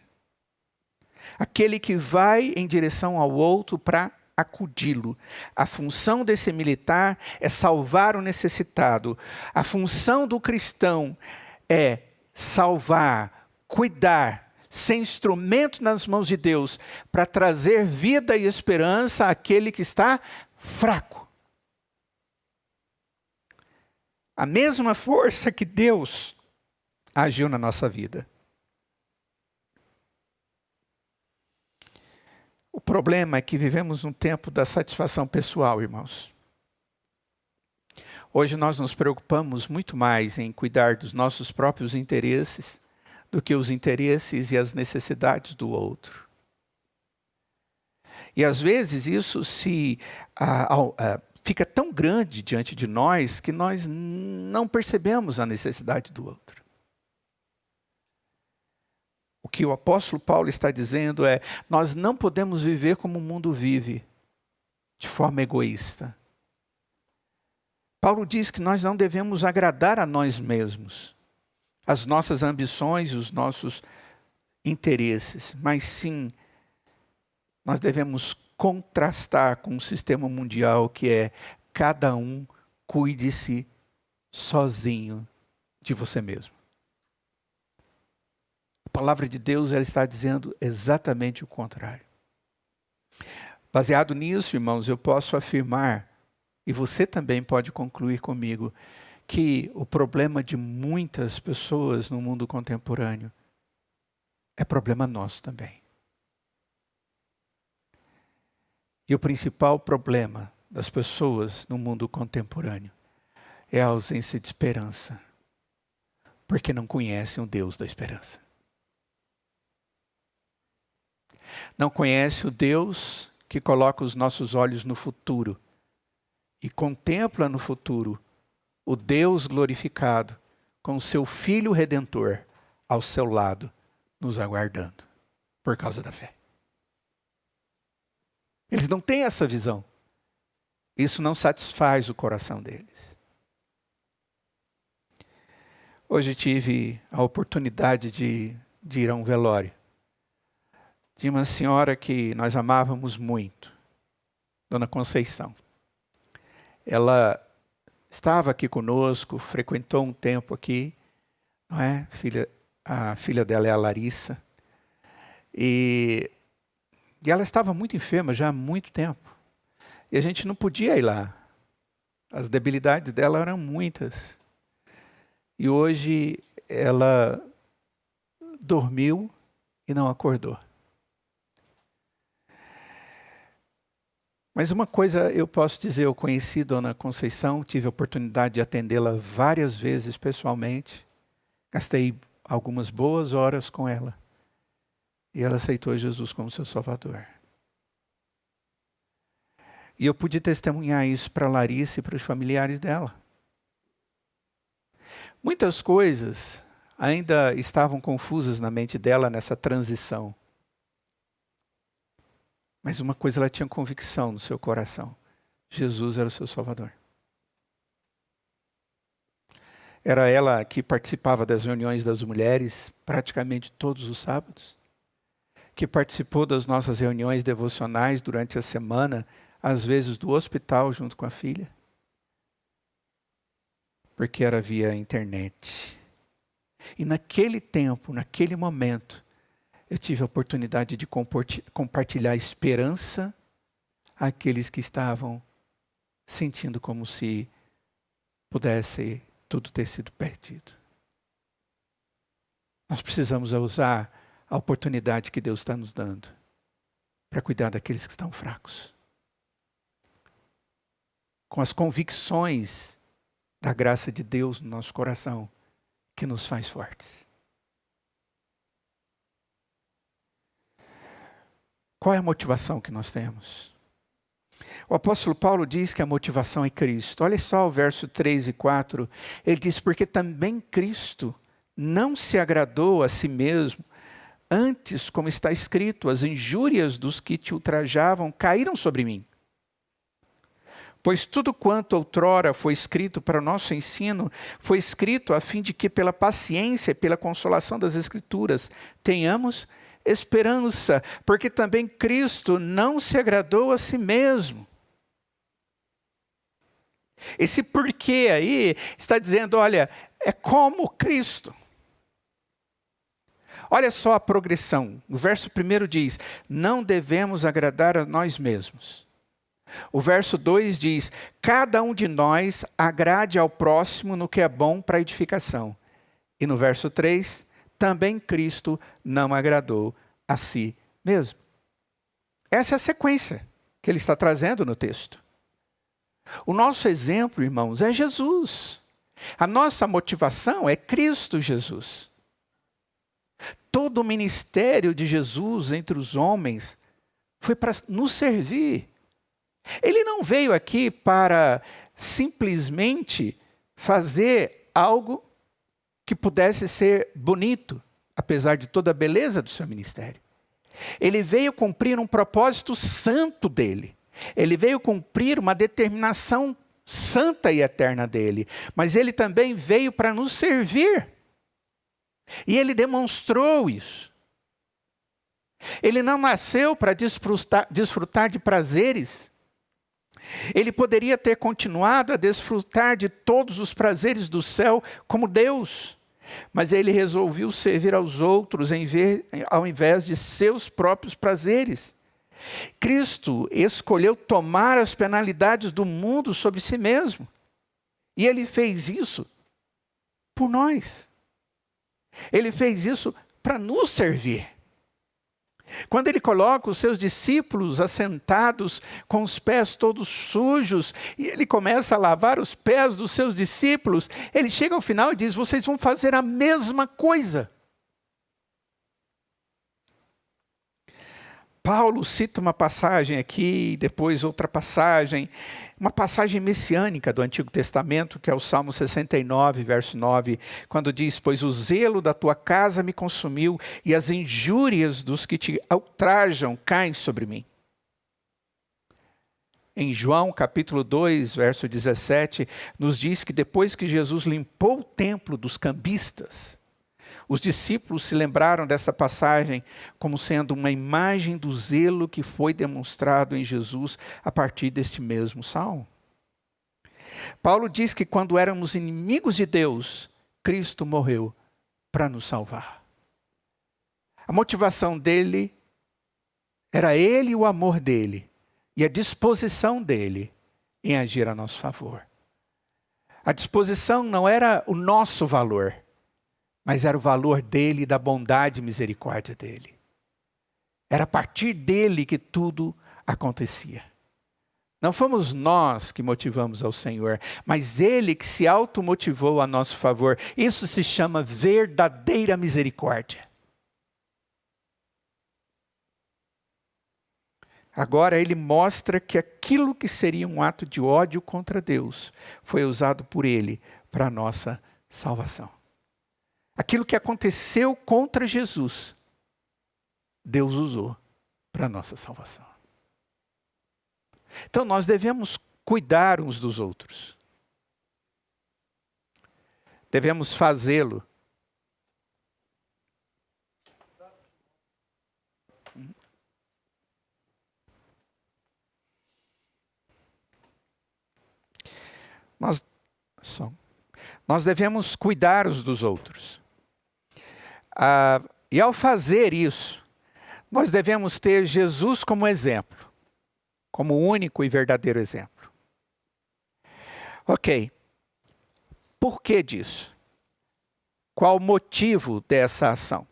Aquele que vai em direção ao outro para acudi-lo. A função desse militar é salvar o necessitado. A função do cristão é salvar cuidar, ser instrumento nas mãos de Deus para trazer vida e esperança àquele que está fraco. A mesma força que Deus agiu na nossa vida. O problema é que vivemos um tempo da satisfação pessoal, irmãos. Hoje nós nos preocupamos muito mais em cuidar dos nossos próprios interesses do que os interesses e as necessidades do outro. E às vezes isso fica tão grande diante de nós que nós não percebemos a necessidade do outro. O que o apóstolo Paulo está dizendo é: nós não podemos viver como o mundo vive, de forma egoísta. Paulo diz que nós não devemos agradar a nós mesmos, as nossas ambições e os nossos interesses, mas sim, nós devemos contrastar com o sistema mundial que é: cada um cuide-se sozinho de você mesmo. A palavra de Deus, ela está dizendo exatamente o contrário. Baseado nisso, irmãos, eu posso afirmar, e você também pode concluir comigo, que o problema de muitas pessoas no mundo contemporâneo é problema nosso também. E o principal problema das pessoas no mundo contemporâneo é a ausência de esperança, porque não conhecem o Deus da esperança. Não conhecem o Deus que coloca os nossos olhos no futuro e contempla no futuro o Deus glorificado com o seu Filho Redentor ao seu lado, nos aguardando, por causa da fé. Eles não têm essa visão. Isso não satisfaz o coração deles. Hoje tive a oportunidade de ir a um velório de uma senhora que nós amávamos muito, Dona Conceição. Ela estava aqui conosco, frequentou um tempo aqui, não é? A filha dela é a Larissa. E ela estava muito enferma já há muito tempo. E a gente não podia ir lá. As debilidades dela eram muitas. E hoje ela dormiu e não acordou. Mas uma coisa eu posso dizer, eu conheci Dona Conceição, tive a oportunidade de atendê-la várias vezes pessoalmente. Gastei algumas boas horas com ela. E ela aceitou Jesus como seu Salvador. E eu pude testemunhar isso para a Larissa e para os familiares dela. Muitas coisas ainda estavam confusas na mente dela nessa transição. Mas uma coisa ela tinha convicção no seu coração: Jesus era o seu Salvador. Era ela que participava das reuniões das mulheres praticamente todos os sábados, que participou das nossas reuniões devocionais durante a semana, às vezes do hospital junto com a filha, porque era via internet. E naquele tempo, naquele momento, eu tive a oportunidade de compartilhar esperança àqueles que estavam sentindo como se pudesse tudo ter sido perdido. Nós precisamos usar a oportunidade que Deus está nos dando para cuidar daqueles que estão fracos. Com as convicções da graça de Deus no nosso coração, que nos faz fortes. Qual é a motivação que nós temos? O apóstolo Paulo diz que a motivação é Cristo. Olha só o verso 3 e 4. Ele diz: porque também Cristo não se agradou a si mesmo. Antes, como está escrito, as injúrias dos que te ultrajavam caíram sobre mim. Pois tudo quanto outrora foi escrito para o nosso ensino, foi escrito a fim de que pela paciência e pela consolação das Escrituras tenhamos esperança, porque também Cristo não se agradou a si mesmo. Esse porquê aí está dizendo, olha, é como Cristo. Olha só a progressão. O verso 1 diz: não devemos agradar a nós mesmos. O verso 2 diz: cada um de nós agrade ao próximo no que é bom para a edificação. E no verso 3, também Cristo não agradou a si mesmo. Essa é a sequência que ele está trazendo no texto. O nosso exemplo, irmãos, é Jesus. A nossa motivação é Cristo Jesus. Todo o ministério de Jesus entre os homens foi para nos servir. Ele não veio aqui para simplesmente fazer algo que pudesse ser bonito, apesar de toda a beleza do seu ministério. Ele veio cumprir um propósito santo dele. Ele veio cumprir uma determinação santa e eterna dele. Mas ele também veio para nos servir. E ele demonstrou isso. Ele não nasceu para desfrutar de prazeres. Ele poderia ter continuado a desfrutar de todos os prazeres do céu como Deus. Mas ele resolveu servir aos outros ao invés de seus próprios prazeres. Cristo escolheu tomar as penalidades do mundo sobre si mesmo. E ele fez isso por nós. Ele fez isso para nos servir. Quando ele coloca os seus discípulos assentados com os pés todos sujos, e ele começa a lavar os pés dos seus discípulos, ele chega ao final e diz: vocês vão fazer a mesma coisa. Paulo cita uma passagem aqui, depois outra passagem, uma passagem messiânica do Antigo Testamento, que é o Salmo 69, verso 9, quando diz: pois o zelo da tua casa me consumiu, e as injúrias dos que te ultrajam caem sobre mim. Em João capítulo 2, verso 17, nos diz que depois que Jesus limpou o templo dos cambistas, os discípulos se lembraram dessa passagem como sendo uma imagem do zelo que foi demonstrado em Jesus a partir deste mesmo salmo. Paulo diz que quando éramos inimigos de Deus, Cristo morreu para nos salvar. A motivação dele era ele e o amor dele e a disposição dele em agir a nosso favor. A disposição não era o nosso valor, mas era o valor dele e da bondade e misericórdia dele. Era a partir dele que tudo acontecia. Não fomos nós que motivamos ao Senhor, mas ele que se automotivou a nosso favor. Isso se chama verdadeira misericórdia. Agora ele mostra que aquilo que seria um ato de ódio contra Deus foi usado por ele para a nossa salvação. Aquilo que aconteceu contra Jesus, Deus usou para a nossa salvação. Então nós devemos cuidar uns dos outros. Devemos fazê-lo. Nós devemos cuidar uns dos outros. E ao fazer isso, nós devemos ter Jesus como exemplo, como o único e verdadeiro exemplo. Ok, por que disso? Qual o motivo dessa ação?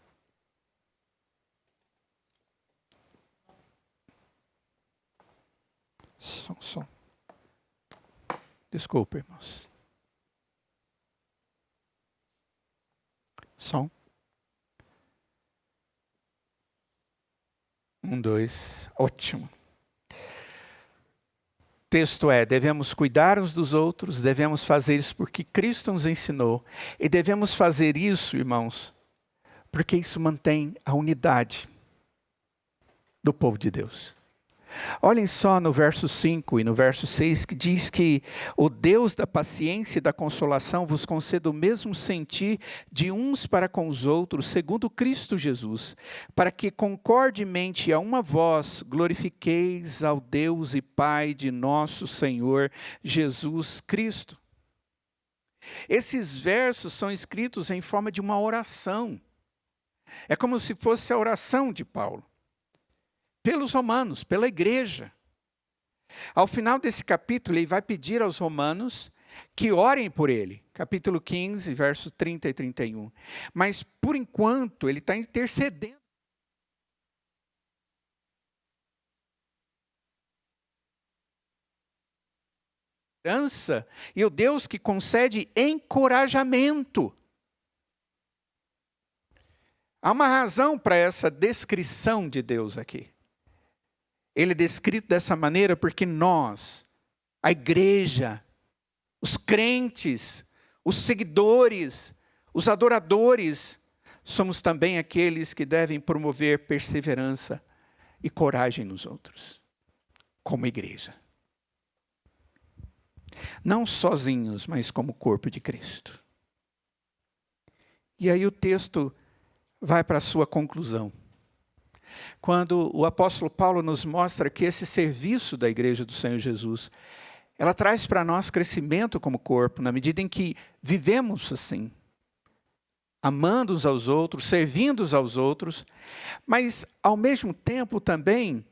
Som. Desculpa, irmãos. Som. 1, 2, ótimo. O texto é: devemos cuidar uns dos outros, devemos fazer isso porque Cristo nos ensinou. E devemos fazer isso, irmãos, porque isso mantém a unidade do povo de Deus. Olhem só no verso 5 e no verso 6 que diz que o Deus da paciência e da consolação vos conceda o mesmo sentir de uns para com os outros, segundo Cristo Jesus, para que concordemente a uma voz glorifiqueis ao Deus e Pai de nosso Senhor Jesus Cristo. Esses versos são escritos em forma de uma oração. É como se fosse a oração de Paulo. Pelos romanos, pela igreja. Ao final desse capítulo, ele vai pedir aos romanos que orem por ele. Capítulo 15, versos 30 e 31. Mas, por enquanto, ele está intercedendo. E o Deus que concede encorajamento. Há uma razão para essa descrição de Deus aqui. Ele é descrito dessa maneira porque nós, a igreja, os crentes, os seguidores, os adoradores, somos também aqueles que devem promover perseverança e coragem nos outros, como igreja. Não sozinhos, mas como corpo de Cristo. E aí o texto vai para a sua conclusão. Quando o apóstolo Paulo nos mostra que esse serviço da igreja do Senhor Jesus, ela traz para nós crescimento como corpo, na medida em que vivemos assim, amando uns aos outros, servindo uns aos outros, mas ao mesmo tempo também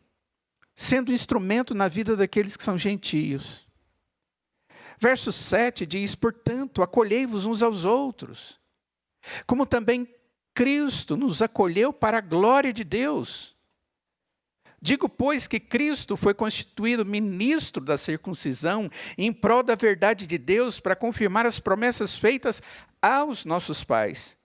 sendo instrumento na vida daqueles que são gentios. Verso 7 diz, portanto, acolhei-vos uns aos outros, como também Cristo nos acolheu para a glória de Deus. Digo, pois, que Cristo foi constituído ministro da circuncisão em prol da verdade de Deus para confirmar as promessas feitas aos nossos pais.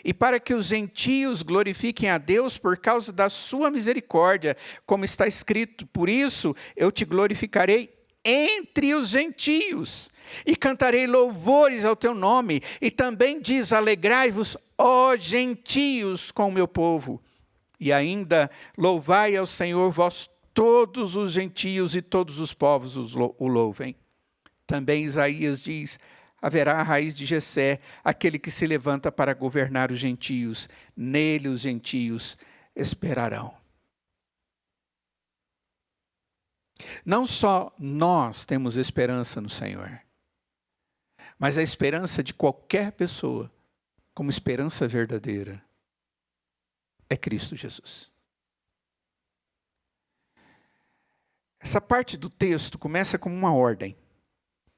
E para que os gentios glorifiquem a Deus por causa da sua misericórdia, como está escrito, por isso eu te glorificarei entre os gentios, e cantarei louvores ao teu nome. E também diz, alegrai-vos, ó gentios, com o meu povo. E ainda, louvai ao Senhor, vós todos os gentios e todos os povos o louvem. Também Isaías diz, haverá a raiz de Jessé, aquele que se levanta para governar os gentios. Nele os gentios esperarão. Não só nós temos esperança no Senhor, mas a esperança de qualquer pessoa, como esperança verdadeira, é Cristo Jesus. Essa parte do texto começa como uma ordem,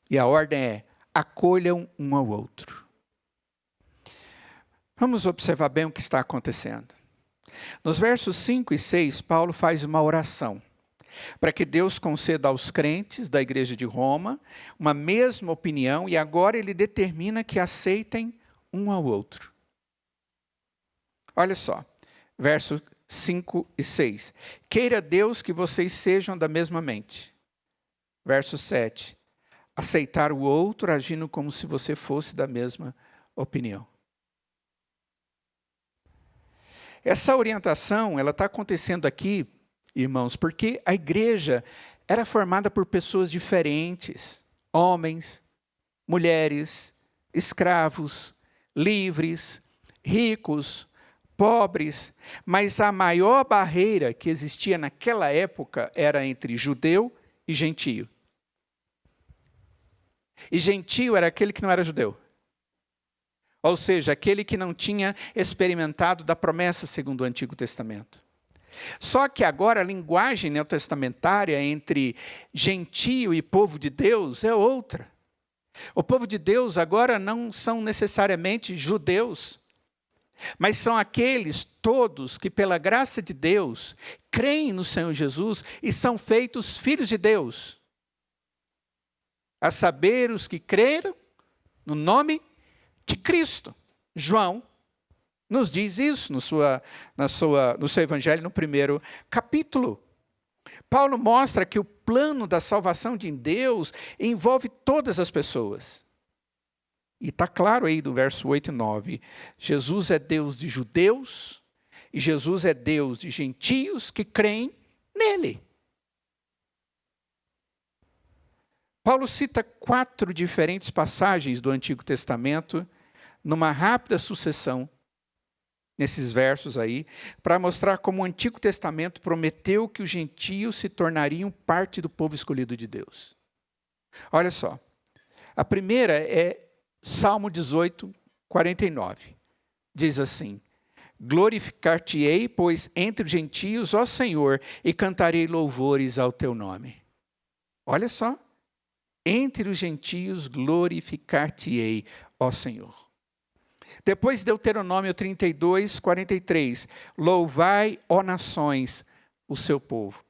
e a ordem é, acolham um ao outro. Vamos observar bem o que está acontecendo. Nos versos 5 e 6, Paulo faz uma oração, para que Deus conceda aos crentes da igreja de Roma uma mesma opinião, e agora ele determina que aceitem um ao outro. Olha só, versos 5 e 6. Queira Deus que vocês sejam da mesma mente. Verso 7. Aceitar o outro agindo como se você fosse da mesma opinião. Essa orientação, ela está acontecendo aqui, irmãos, porque a igreja era formada por pessoas diferentes, homens, mulheres, escravos, livres, ricos, pobres, mas a maior barreira que existia naquela época era entre judeu e gentio. E gentio era aquele que não era judeu. Ou seja, aquele que não tinha experimentado da promessa segundo o Antigo Testamento. Só que agora a linguagem neotestamentária entre gentio e povo de Deus é outra. O povo de Deus agora não são necessariamente judeus, mas são aqueles todos que pela graça de Deus creem no Senhor Jesus e são feitos filhos de Deus. A saber, os que creram no nome de Cristo. João nos diz isso no seu evangelho, no primeiro capítulo. Paulo mostra que o plano da salvação de Deus envolve todas as pessoas. E está claro aí do verso 8 e 9. Jesus é Deus de judeus e Jesus é Deus de gentios que creem nele. Paulo cita 4 diferentes passagens do Antigo Testamento numa rápida sucessão, nesses versos aí, para mostrar como o Antigo Testamento prometeu que os gentios se tornariam parte do povo escolhido de Deus. Olha só, a primeira é Salmo 18, 49. Diz assim, Glorificar-te-ei, pois, entre os gentios, ó Senhor, e cantarei louvores ao teu nome. Olha só. Entre os gentios, glorificar-te-ei, ó Senhor. Depois, Deuteronômio 32, 43. Louvai, ó nações, o seu povo.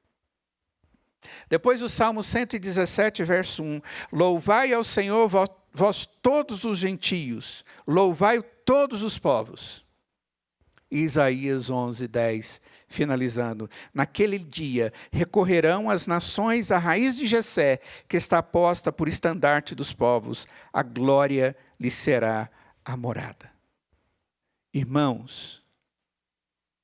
Depois, o Salmo 117, verso 1. Louvai ao Senhor, vós todos os gentios. Louvai todos os povos. Isaías 11, 10, finalizando. Naquele dia recorrerão as nações à raiz de Jessé, que está posta por estandarte dos povos. A glória lhe será a morada. Irmãos,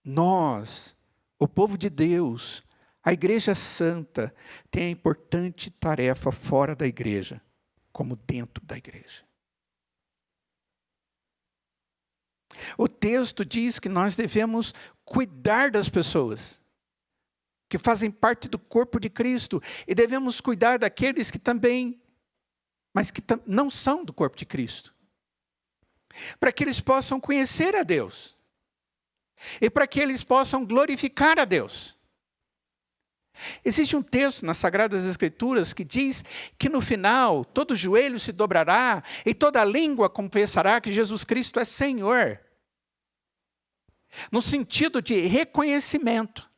nós, o povo de Deus, a Igreja Santa, tem a importante tarefa fora da igreja, como dentro da igreja. O texto diz que nós devemos cuidar das pessoas que fazem parte do corpo de Cristo e devemos cuidar daqueles que também, mas que não são do corpo de Cristo, para que eles possam conhecer a Deus e para que eles possam glorificar a Deus. Existe um texto nas Sagradas Escrituras que diz que no final todo joelho se dobrará e toda língua confessará que Jesus Cristo é Senhor. No sentido de reconhecimento.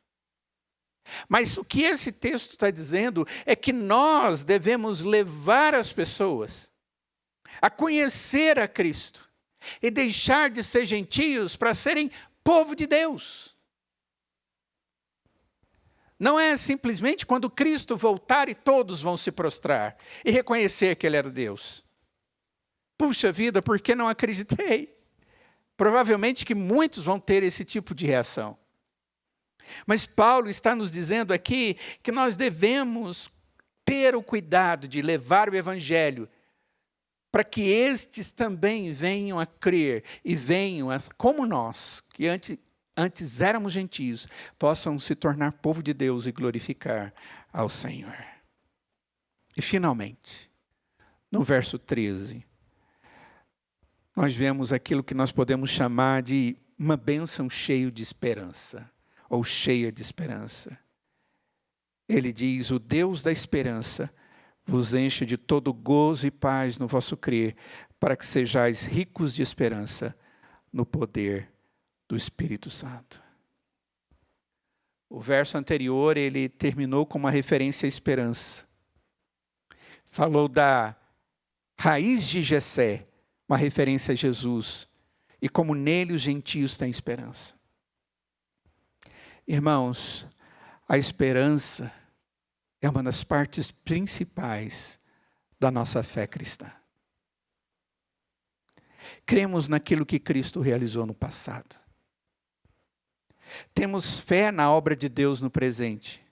Mas o que esse texto está dizendo é que nós devemos levar as pessoas a conhecer a Cristo e deixar de ser gentios para serem povo de Deus. Não é simplesmente quando Cristo voltar e todos vão se prostrar e reconhecer que Ele era Deus. Puxa vida, por que não acreditei? Provavelmente que muitos vão ter esse tipo de reação. Mas Paulo está nos dizendo aqui que nós devemos ter o cuidado de levar o Evangelho para que estes também venham a crer e venham, como nós, que antes éramos gentios, possam se tornar povo de Deus e glorificar ao Senhor. E finalmente, no verso 13, nós vemos aquilo que nós podemos chamar de uma bênção cheia de esperança, ou cheia de esperança. Ele diz: o Deus da esperança vos enche de todo gozo e paz no vosso crer, para que sejais ricos de esperança no poder do Espírito Santo. O verso anterior, ele terminou com uma referência à esperança. Falou da raiz de Jessé, uma referência a Jesus, e como nele os gentios têm esperança. Irmãos, a esperança é uma das partes principais da nossa fé cristã. Cremos naquilo que Cristo realizou no passado. Temos fé na obra de Deus no presente.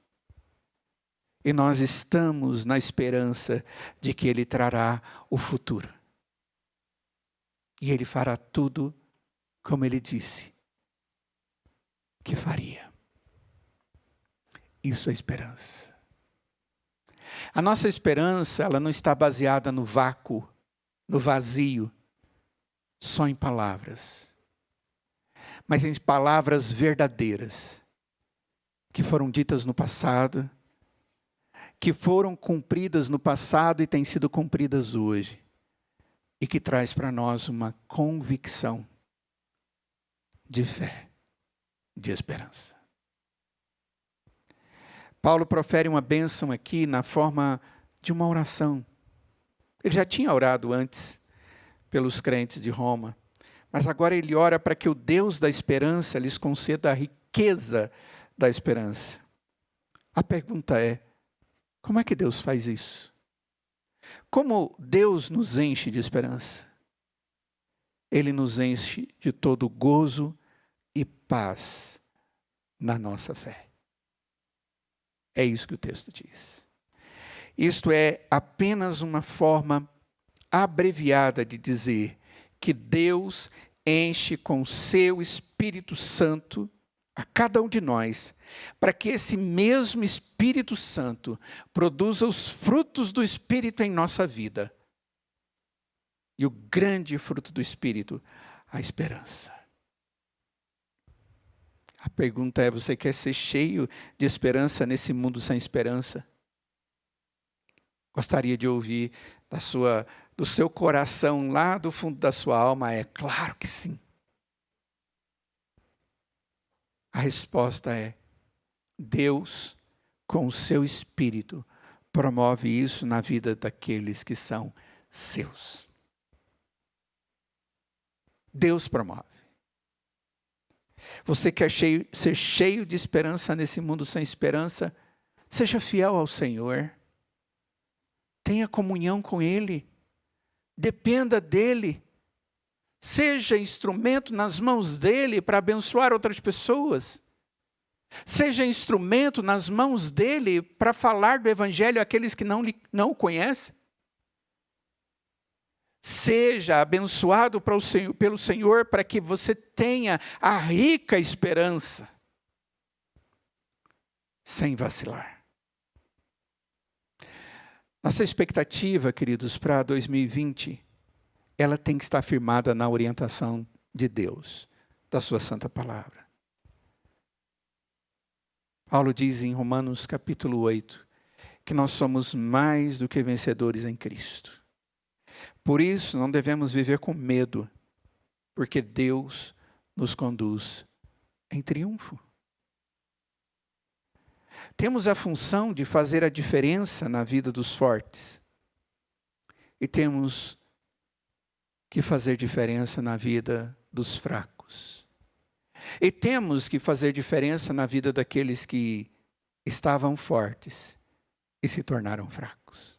E nós estamos na esperança de que Ele trará o futuro. E Ele fará tudo como Ele disse que faria. Isso é esperança. A nossa esperança, ela não está baseada no vácuo, no vazio, só em palavras. Mas em palavras verdadeiras, que foram ditas no passado, que foram cumpridas no passado e têm sido cumpridas hoje, e que traz para nós uma convicção de fé, de esperança. Paulo profere uma bênção aqui na forma de uma oração. Ele já tinha orado antes pelos crentes de Roma, mas agora ele ora para que o Deus da esperança lhes conceda a riqueza da esperança. A pergunta é: como é que Deus faz isso? Como Deus nos enche de esperança? Ele nos enche de todo gozo e paz na nossa fé. É isso que o texto diz. Isto é apenas uma forma abreviada de dizer que Deus enche com o seu Espírito Santo a cada um de nós, para que esse mesmo Espírito Santo produza os frutos do Espírito em nossa vida. E o grande fruto do Espírito, a esperança. A pergunta é: você quer ser cheio de esperança nesse mundo sem esperança? Gostaria de ouvir do seu coração, lá do fundo da sua alma, é claro que sim. A resposta é: Deus, com o seu Espírito, promove isso na vida daqueles que são seus. Deus promove. Você quer ser cheio de esperança nesse mundo sem esperança? Seja fiel ao Senhor. Tenha comunhão com Ele. Dependa dEle. Seja instrumento nas mãos dEle para abençoar outras pessoas. Seja instrumento nas mãos dEle para falar do Evangelho àqueles que não o conhecem. Seja abençoado pelo Senhor para que você tenha a rica esperança, sem vacilar. Nossa expectativa, queridos, para 2020, ela tem que estar firmada na orientação de Deus, da sua santa palavra. Paulo diz em Romanos capítulo 8, que nós somos mais do que vencedores em Cristo. Por isso, não devemos viver com medo, porque Deus nos conduz em triunfo. Temos a função de fazer a diferença na vida dos fortes. E temos que fazer diferença na vida dos fracos. E temos que fazer diferença na vida daqueles que estavam fortes e se tornaram fracos.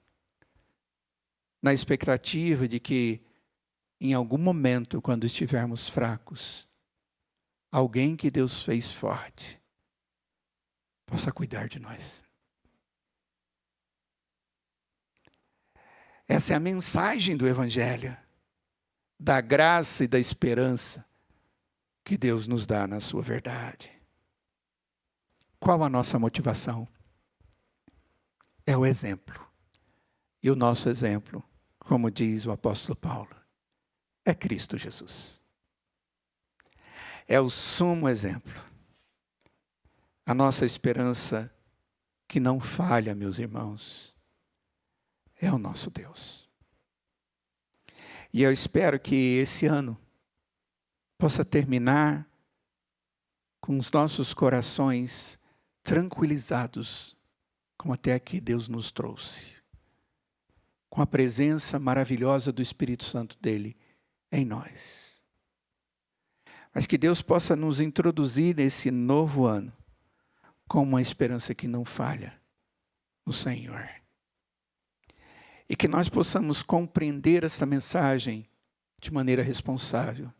Na expectativa de que, em algum momento, quando estivermos fracos, alguém que Deus fez forte possa cuidar de nós. Essa é a mensagem do Evangelho, da graça e da esperança que Deus nos dá na sua verdade. Qual a nossa motivação? É o exemplo. E o nosso exemplo, como diz o apóstolo Paulo, é Cristo Jesus. É o sumo exemplo. A nossa esperança que não falha, meus irmãos, é o nosso Deus. E eu espero que esse ano possa terminar com os nossos corações tranquilizados, como até aqui Deus nos trouxe. Com a presença maravilhosa do Espírito Santo dele em nós. Mas que Deus possa nos introduzir nesse novo ano com uma esperança que não falha no Senhor. E que nós possamos compreender esta mensagem de maneira responsável,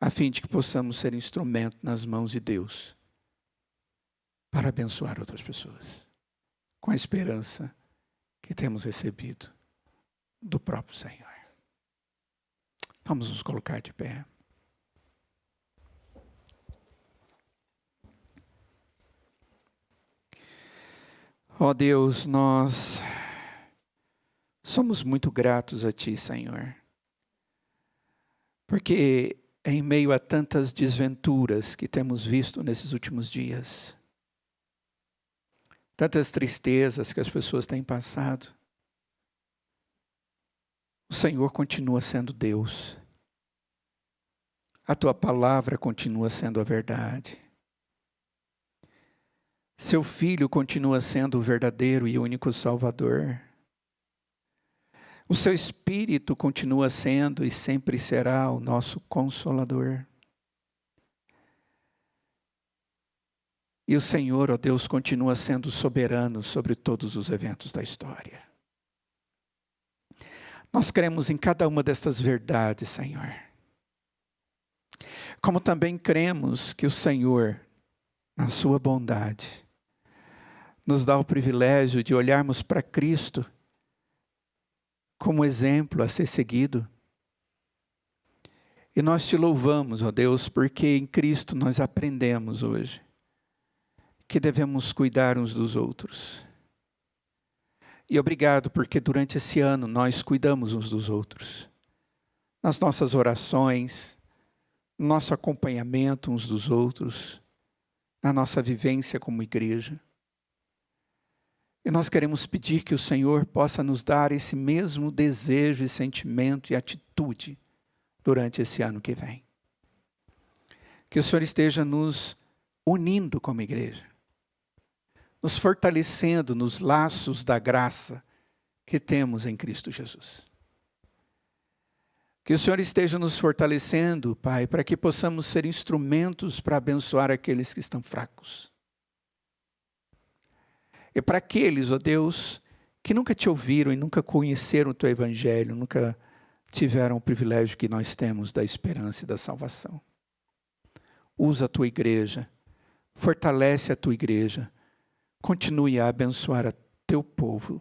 a fim de que possamos ser instrumento nas mãos de Deus para abençoar outras pessoas, com a esperança que temos recebido do próprio Senhor. Vamos nos colocar de pé. Ó Deus, nós somos muito gratos a Ti, Senhor, porque em meio a tantas desventuras que temos visto nesses últimos dias, tantas tristezas que as pessoas têm passado, o Senhor continua sendo Deus. A Tua palavra continua sendo a verdade. Seu Filho continua sendo o verdadeiro e único Salvador. O Seu Espírito continua sendo e sempre será o nosso Consolador. E o Senhor, ó Deus, continua sendo soberano sobre todos os eventos da história. Nós cremos em cada uma destas verdades, Senhor. Como também cremos que o Senhor, na sua bondade, nos dá o privilégio de olharmos para Cristo como exemplo a ser seguido. E nós te louvamos, ó Deus, porque em Cristo nós aprendemos hoje que devemos cuidar uns dos outros. E obrigado porque durante esse ano nós cuidamos uns dos outros. Nas nossas orações, no nosso acompanhamento uns dos outros, na nossa vivência como igreja. E nós queremos pedir que o Senhor possa nos dar esse mesmo desejo e sentimento e atitude durante esse ano que vem. Que o Senhor esteja nos unindo como igreja, nos fortalecendo nos laços da graça que temos em Cristo Jesus. Que o Senhor esteja nos fortalecendo, Pai, para que possamos ser instrumentos para abençoar aqueles que estão fracos. E para aqueles, ó Deus, que nunca te ouviram e nunca conheceram o teu evangelho, nunca tiveram o privilégio que nós temos da esperança e da salvação. Usa a tua igreja, fortalece a tua igreja, continue a abençoar a teu povo,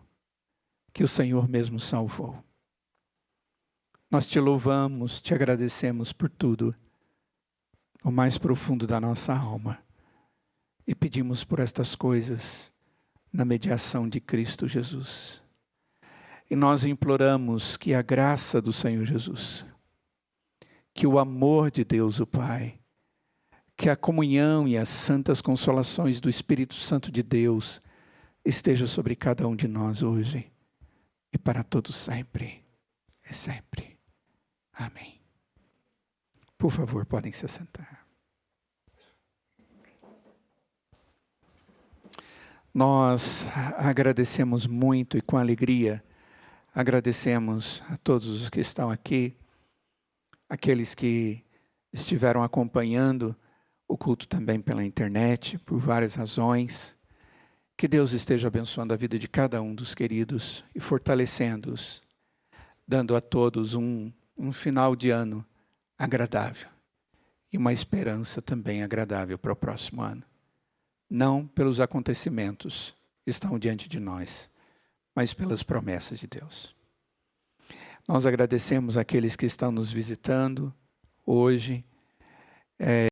que o Senhor mesmo salvou. Nós te louvamos, te agradecemos por tudo, o mais profundo da nossa alma, e pedimos por estas coisas na mediação de Cristo Jesus. E nós imploramos que a graça do Senhor Jesus, que o amor de Deus o Pai, que a comunhão e as santas consolações do Espírito Santo de Deus esteja sobre cada um de nós hoje e para todos sempre e sempre. Amém. Por favor, podem se assentar. Nós agradecemos muito e com alegria, agradecemos a todos os que estão aqui, aqueles que estiveram acompanhando o culto também pela internet, por várias razões. Que Deus esteja abençoando a vida de cada um dos queridos e fortalecendo-os, dando a todos um final de ano agradável e uma esperança também agradável para o próximo ano. Não pelos acontecimentos que estão diante de nós, mas pelas promessas de Deus. Nós agradecemos aqueles que estão nos visitando hoje.